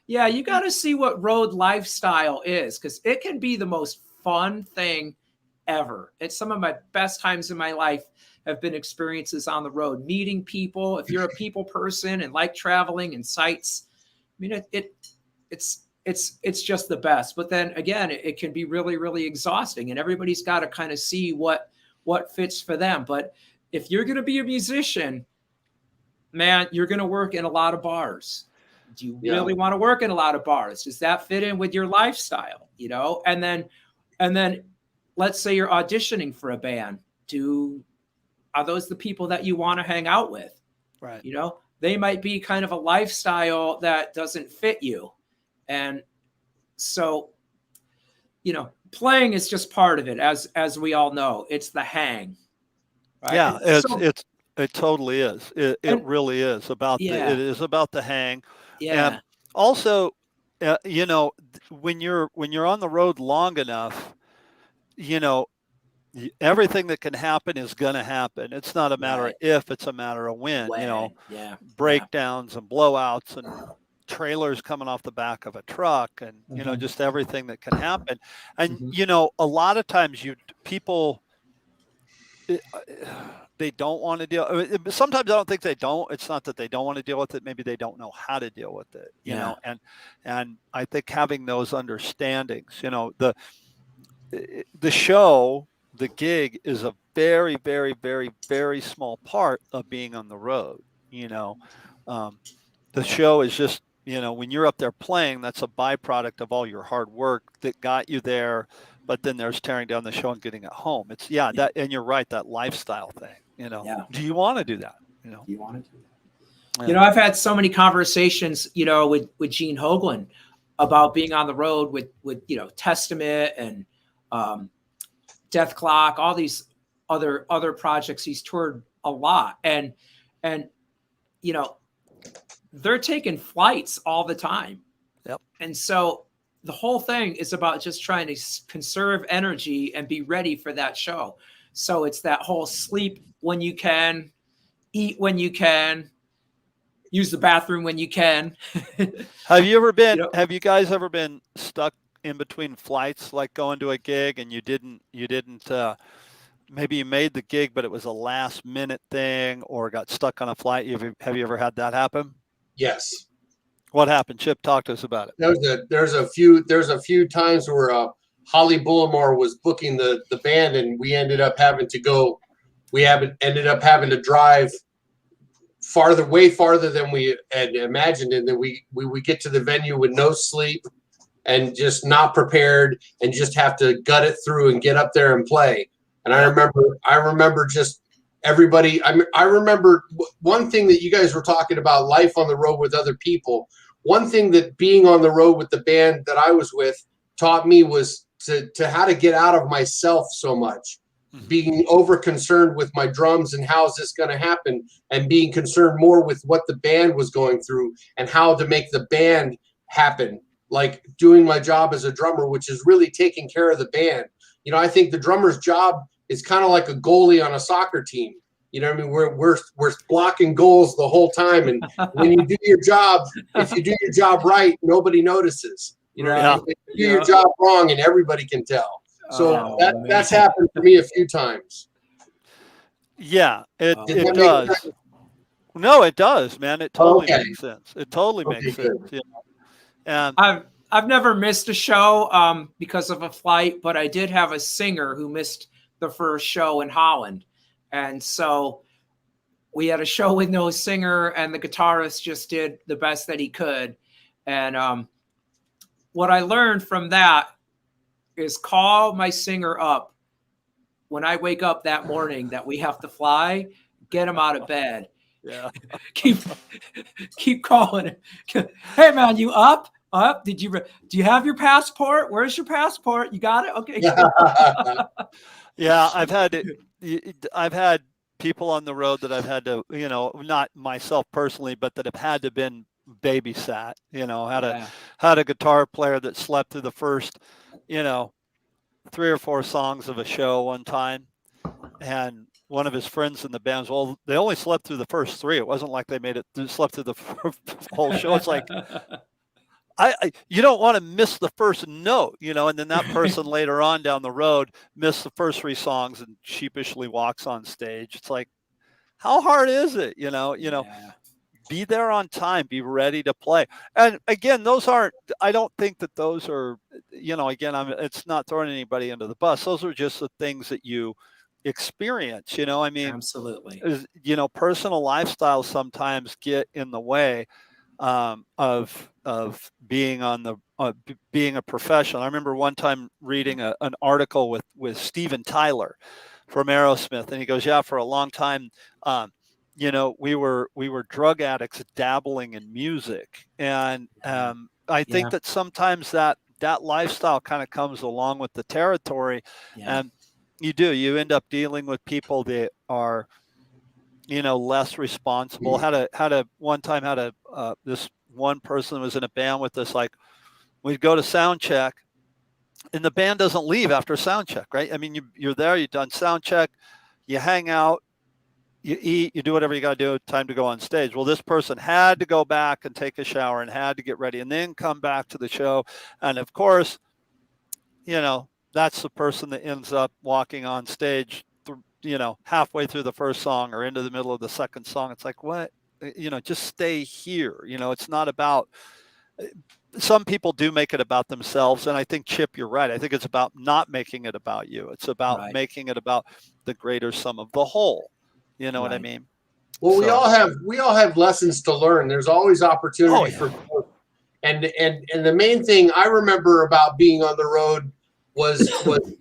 You got to see what road lifestyle is, because it can be the most fun thing ever. It's some of my best times in my life have been experiences on the road, meeting people. If you're a people person and like traveling and sights, I mean, it's just the best. But then again, it can be really, really exhausting, and everybody's got to kind of see what fits for them. But if you're going to be a musician, man, you're going to work in a lot of bars. Do you really want to work in a lot of bars? Does that fit in with your lifestyle? You know, and then let's say you're auditioning for a band. Are those the people that you want to hang out with? Right. You know, they might be kind of a lifestyle that doesn't fit you. And so, you know, playing is just part of it, as we all know. It's the hang. Right? Yeah, it totally is. It really is about it is about the hang. Yeah. And also, you know, when you're on the road long enough, you know, everything that can happen is going to happen. It's not a matter of if, it's a matter of when. You know, breakdowns and blowouts and trailers coming off the back of a truck, and you know, just everything that can happen. And you know, a lot of times people they don't want to deal. Sometimes I don't think they don't. It's not that they don't want to deal with it. Maybe they don't know how to deal with it. You know, and I think having those understandings, you know, the show, the gig is a very, very, very, very small part of being on the road. You know, the show is just, you know, when you're up there playing, that's a byproduct of all your hard work that got you there. But then there's tearing down the show and getting it home. It's that, and you're right, that lifestyle thing. You know, do you want to do that? You know, do you want to do that? Yeah. You know, I've had so many conversations, you know, with Gene Hoglan about being on the road with you know, Testament and Death Clock, all these other projects. He's toured a lot, and you know, they're taking flights all the time. Yep. And so the whole thing is about just trying to conserve energy and be ready for that show. So it's that whole sleep when you can, eat when you can, use the bathroom when you can. Have you guys ever been stuck in between flights, like going to a gig and you didn't maybe you made the gig, but it was a last minute thing, or got stuck on a flight? Have you ever had that happen? Yes. What happened? Chip, talk to us about it. There's a few times where Holly Bullimore was booking the band, and we ended up having to go. We ended up having to drive way farther than we had imagined, and then we would get to the venue with no sleep and just not prepared, and just have to gut it through and get up there and play. And I remember just everybody. I remember one thing that you guys were talking about, life on the road with other people. One thing that being on the road with the band that I was with taught me was to how to get out of myself so much. being over concerned with my drums and how's this going to happen, and being concerned more with what the band was going through and how to make the band happen. Like doing my job as a drummer, which is really taking care of the band. You know, I think the drummer's job is kind of like a goalie on a soccer team. You know what I mean? We're blocking goals the whole time. And when you do your job, if you do your job right, nobody notices. You know, Yeah. if you do your job wrong, and everybody can tell. So that's happened for me a few times. Yeah, it that does. make sense? No, it does, man. It totally Okay. makes sense. It totally makes sense. Good. You know? And I've never missed a show because of a flight, but I did have a singer who missed the first show in Holland. And so we had a show with no singer, and the guitarist just did the best that he could. And what I learned from that is call my singer up when I wake up that morning that we have to fly, get him out of bed. yeah. keep calling him. Hey man, you up? Up? Do you have your passport? Where's your passport? You got it? Okay. Yeah, I've had people on the road that I've had to, you know, not myself personally, but that have had to been babysat. You know, had a guitar player that slept through the first, you know, 3 or 4 songs of a show one time, and one of his friends in the band, well, they only slept through the first 3. It wasn't like they slept through the whole show. It's like, you don't want to miss the first note, you know, and then that person later on down the road missed the first 3 songs and sheepishly walks on stage. It's like, how hard is it? You know, be there on time, be ready to play. And again, I don't think that those are, you know, again, it's not throwing anybody under the bus. Those are just the things that you experience, you know. I mean, absolutely. You know, personal lifestyles sometimes get in the way of being being a professional. I remember one time reading an article with Steven Tyler from Aerosmith, and he goes, yeah, for a long time, you know, we were drug addicts dabbling in music, and I think that sometimes that lifestyle kind of comes along with the territory, and you end up dealing with people that are, you know, less responsible. One time this one person was in a band with us, like we'd go to sound check and the band doesn't leave after sound check, right? I mean, you're there, you've done sound check, you hang out, you eat, you do whatever you got to do, time to go on stage. Well, this person had to go back and take a shower and had to get ready and then come back to the show. And of course, you know, that's the person that ends up walking on stage, you know, halfway through the first song or into the middle of the second song. It's like, what, you know, just stay here. You know, it's not about, some people do make it about themselves. And I think, Chip, you're right. I think it's about not making it about you. It's about making it about the greater sum of the whole. You know what I mean? Well, we all have lessons to learn. There's always opportunity for growth. And the main thing I remember about being on the road was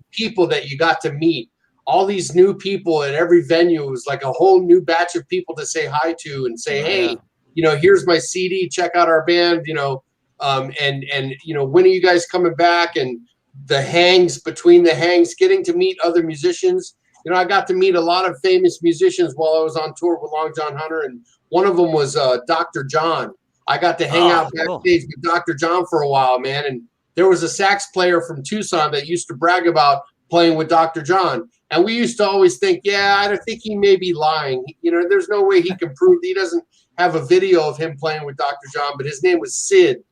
people that you got to meet. All these new people at every venue. It was like a whole new batch of people to say hi to and say, hey, you know, here's my CD, check out our band, you know, and you know, when are you guys coming back? And the hangs, between the hangs, getting to meet other musicians. You know, I got to meet a lot of famous musicians while I was on tour with Long John Hunter, and one of them was Dr. John. I got to hang out backstage with Dr. John for a while, man. And there was a sax player from Tucson that used to brag about playing with Dr. John. And we used to always think, yeah, I think he may be lying. You know, there's no way he can prove. He doesn't have a video of him playing with Dr. John, but his name was Sid.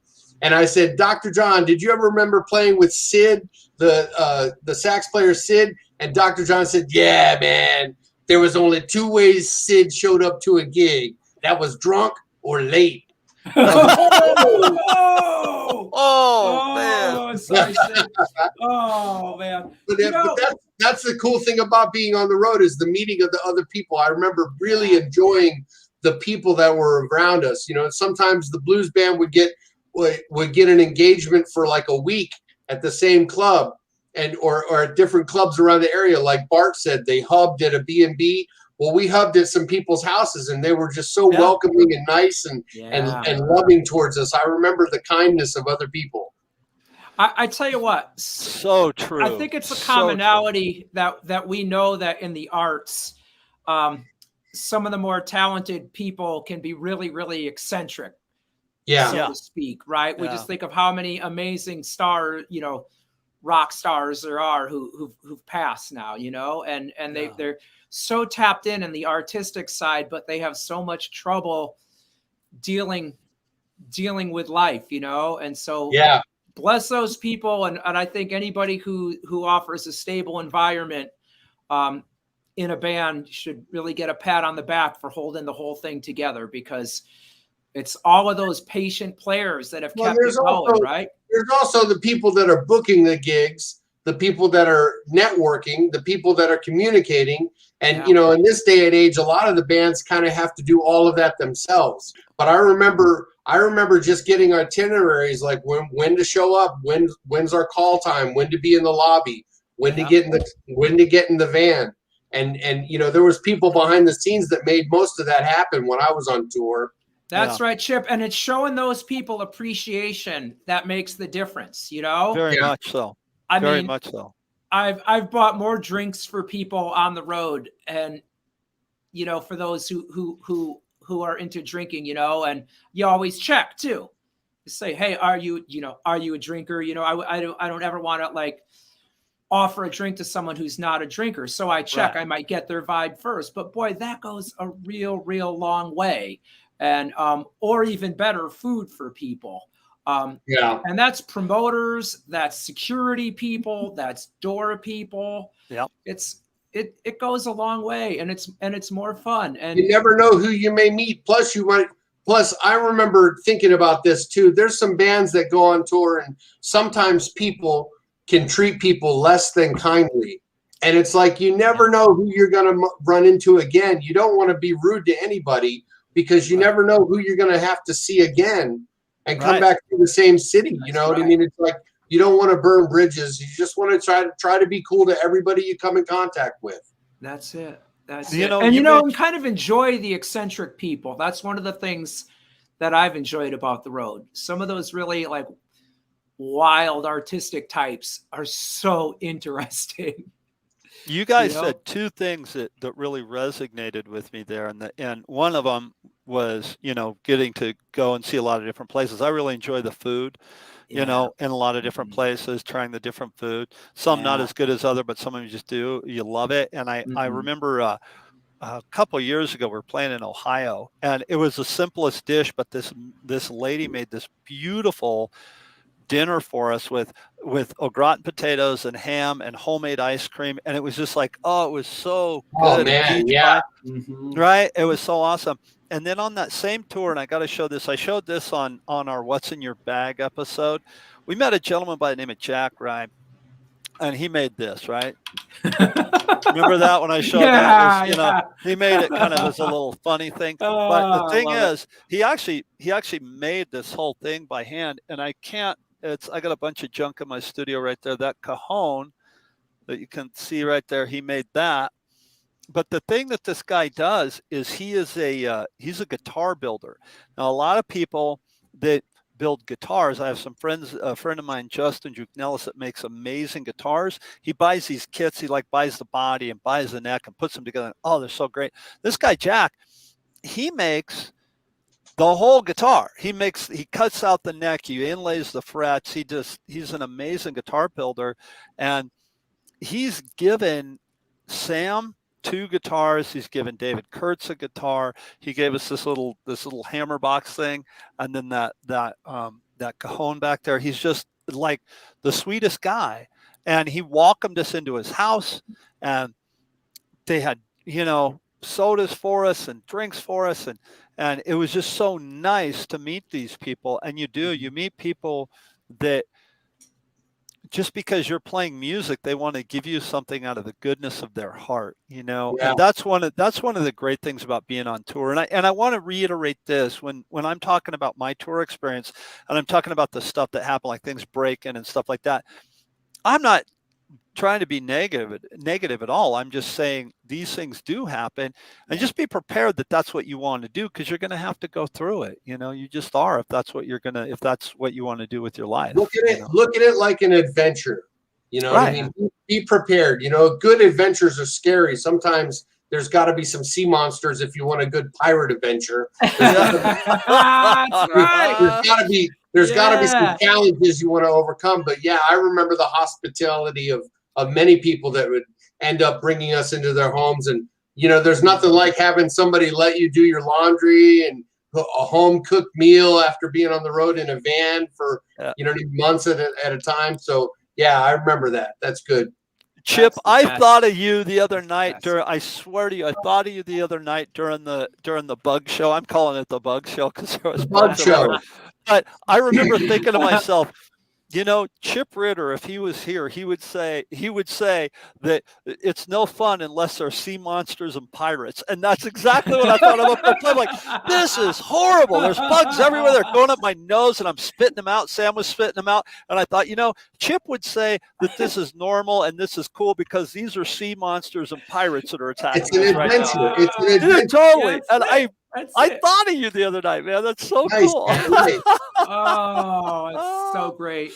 And I said, Dr. John, did you ever remember playing with Sid, the sax player Sid? And Dr. John said, yeah, man, there was only 2 ways Sid showed up to a gig. That was drunk or late. Man. Oh, man. But that's the cool thing about being on the road, is the meeting of the other people. I remember really enjoying the people that were around us. You know, sometimes the blues band would get an engagement for like a week at the same club, and or at different clubs around the area. Like Bart said, they hubbed at a B&B. Well, we hubbed at some people's houses, and they were just so welcoming and nice and loving towards us. I remember the kindness of other people. I tell you what, So true. I think it's a So commonality that we know that in the arts, some of the more talented people can be really, really eccentric, Yeah. so to speak, right? We Yeah. just think of how many amazing rock stars there are who've passed now, and they're so tapped in the artistic side, but they have so much trouble dealing with life, and so Yeah. bless those people, and I think anybody who offers a stable environment in a band should really get a pat on the back for holding the whole thing together, because it's all of those patient players that have kept it going, right? There's also the people that are booking the gigs, the people that are networking, the people that are communicating. And, in this day and age, a lot of the bands kind of have to do all of that themselves. But I remember just getting itineraries, like when to show up, when's our call time, when to be in the lobby, when to get in the van. And there was people behind the scenes that made most of that happen when I was on tour. That's right, Chip. And it's showing those people appreciation that makes the difference, Very much so. Very much so. I've bought more drinks for people on the road, and for those who are into drinking, and you always check too. You say, hey, are you a drinker? I don't ever want to like offer a drink to someone who's not a drinker. So I check. Right. I might get their vibe first. But boy, that goes a real long way. And or even better, food for people. And that's promoters, that's security people, that's door people. Yep. It goes a long way, and it's more fun. And you never know who you may meet. Plus I remember thinking about this too. There's some bands that go on tour, and sometimes people can treat people less than kindly. And it's like, you never know who you're going to run into again. You don't want to be rude to anybody, because you never know who you're going to have to see again and come back to the same city. You know what I mean? It's like, you don't want to burn bridges. You just want to try to be cool to everybody you come in contact with. That's it. That's it. And and kind of enjoy the eccentric people. That's one of the things that I've enjoyed about the road. Some of those really like wild artistic types are so interesting. You guys said two things that really resonated with me there, and one of them was getting to go and see a lot of different places. I really enjoy the food, in a lot of different places, trying the different food. Some not as good as other, but some of you just do. You love it. And I remember a couple of years ago we were playing in Ohio, and it was the simplest dish, but this lady made this beautiful dinner for us with au gratin potatoes and ham and homemade ice cream, and it was just like, it was so good. Oh man, yeah. Right, it was so awesome. And then on that same tour, and I got to show this, I showed this on our What's in Your Bag episode. We met a gentleman by the name of Jack Ryan, and he made this, right? Remember that when I showed that? He made it kind of as a little funny thing. But the thing is, he actually made this whole thing by hand, and I got a bunch of junk in my studio right there. That cajon that you can see right there, he made that. But the thing that this guy does is he's a guitar builder. Now, a lot of people that build guitars, I have some friends, a friend of mine, Justin Juknelis, that makes amazing guitars. He buys these kits. He buys the body and buys the neck and puts them together. Oh, they're so great. This guy, Jack, he makes the whole guitar. He cuts out the neck. He inlays the frets. He's an amazing guitar builder. And he's given Sam 2 guitars. He's given David Kurtz a guitar. He gave us this little hammer box thing, and then that cajon back there. He's just like the sweetest guy. And he welcomed us into his house, and they had sodas for us and drinks for us, and it was just so nice to meet these people. And you meet people that, just because you're playing music, they want to give you something out of the goodness of their heart, and that's one of the great things about being on tour. And I want to reiterate this when I'm talking about my tour experience, and I'm talking about the stuff that happened, like things breaking and stuff like that. I'm not trying to be negative at all. I'm just saying these things do happen, and just be prepared that that's what you want to do, because you're going to have to go through it. You just are, if that's what you want to do with your life. Look at it like an adventure. You know what I mean? Be prepared. Good adventures are scary. Sometimes there's got to be some sea monsters if you want a good pirate adventure. There's got to be some challenges you want to overcome. But yeah, I remember the hospitality of many people that would end up bringing us into their homes. And, there's nothing like having somebody let you do your laundry and a home cooked meal after being on the road in a van for, months at a time. So yeah, I remember that. That's good. Chip, I thought of you the other night I swear to you, I thought of you the other night during the bug show. I'm calling it the bug show because there was bug show. But I remember thinking to myself, Chip Ritter, if he was here, he would say that it's no fun unless there's sea monsters and pirates. And that's exactly what I thought of. I'm like, this is horrible. There's bugs everywhere. They're going up my nose and I'm spitting them out. Sam was spitting them out. And I thought, Chip would say that this is normal and this is cool because these are sea monsters and pirates that are attacking us right now. It's an adventure. Totally. And I thought of you the other night, man. That's so cool. Oh, it's so great.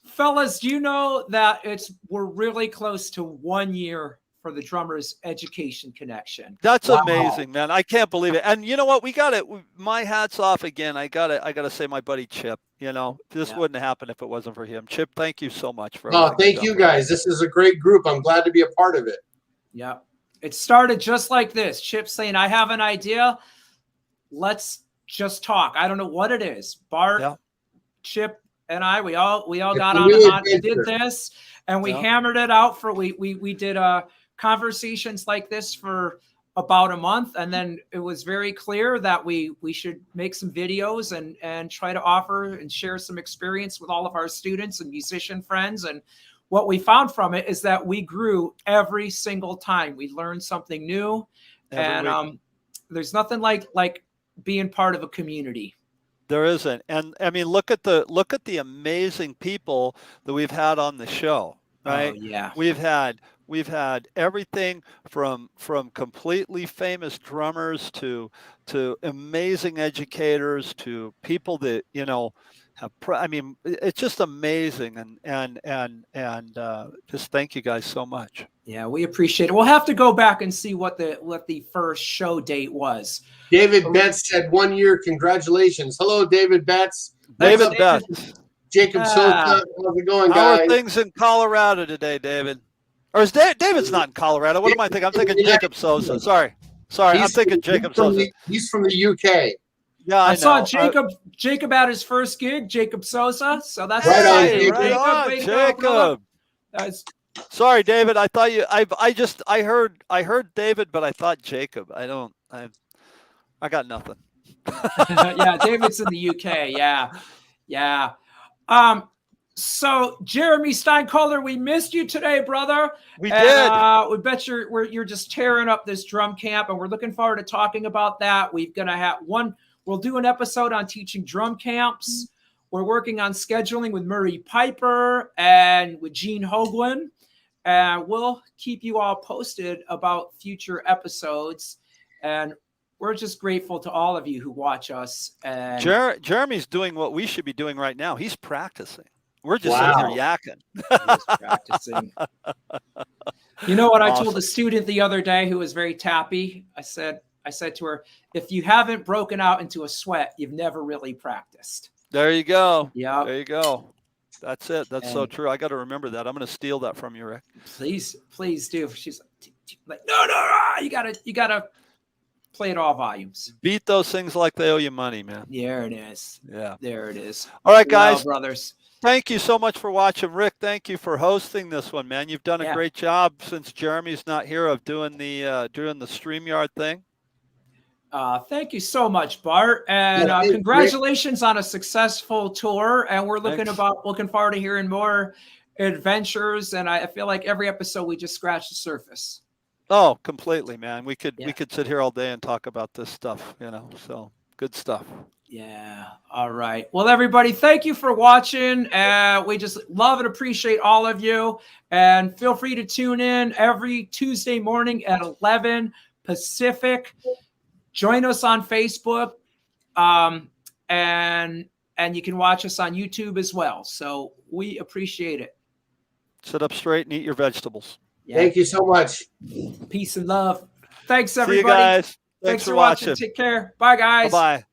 Fellas, do you know that we're really close to 1 year for the Drummers Education Connection? That's amazing, man. I can't believe it. And you know what? We got it. My hat's off again. I gotta say, my buddy Chip, this wouldn't happen if it wasn't for him. Chip, thank you so much for everything. Thank you guys. This is a great group. I'm glad to be a part of it. Yeah. It started just like this. Chip saying, I have an idea. Let's just talk. I don't know what it is. Bart, Chip, and we all got on and did this, and we hammered it out we did conversations like this for about a month, and then it was very clear that we should make some videos and try to offer and share some experience with all of our students and musician friends. And what we found from it is that we grew every single time. We learned something new, and there's nothing like being part of a community. There isn't. And I mean, look at the amazing people that we've had on the show, right? Oh, yeah. We've had everything from completely famous drummers to amazing educators to people that, it's just amazing. And just thank you guys so much. Yeah, we appreciate it. We'll have to go back and see what the first show date was. David Betts said 1 year. Congratulations. Hello, David Betts. David Betts. Jacob Sosa. How's it going, guys? How are things in Colorado today, David? Or is David's not in Colorado? What am I thinking? I'm thinking Jacob Sosa. Sorry. I'm thinking Jacob Sosa. He's from the UK. Yeah, I saw Jacob at his first gig, Jacob Sosa. So that's right on, Jacob. Sorry, David. I thought you. I heard David, but I thought Jacob. I got nothing. Yeah, David's in the UK. Yeah. So Jeremy Steinkohler, we missed you today, brother. We did. We bet you're just tearing up this drum camp, and we're looking forward to talking about that. We'll do an episode on teaching drum camps. We're working on scheduling with Murray Piper and with Gene Hoagland. And we'll keep you all posted about future episodes. And we're just grateful to all of you who watch us. And Jeremy's doing what we should be doing right now. He's practicing. We're just sitting here yakking. He's practicing. You know what I told a student the other day who was very tappy? I said to her, if you haven't broken out into a sweat, you've never really practiced. There you go. Yeah. There you go. That's it. That's so true. I got to remember that. I'm going to steal that from you, Rick. Please do. She's like, no, you gotta play at all volumes. Beat those things like they owe you money, man. There it is. Yeah. There it is. All right, guys. Well, brothers. Thank you so much for watching. Rick, thank you for hosting this one, man. You've done a great job since Jeremy's not here of doing the StreamYard thing. Thank you so much, Bart, and congratulations on a successful tour. And we're looking forward to hearing more adventures. And I feel like every episode we just scratched the surface. Oh, completely, man. We could sit here all day and talk about this stuff, So Good stuff. Yeah. All right. Well, everybody, thank you for watching. We just love and appreciate all of you. And feel free to tune in every Tuesday morning at 11 Pacific. Join us on Facebook. And you can watch us on YouTube as well. So we appreciate it. Sit up straight and eat your vegetables. Yeah. Thank you so much. Peace and love. Thanks, See you everybody. guys. Thanks for watching. Take care. Bye, guys. Bye-bye.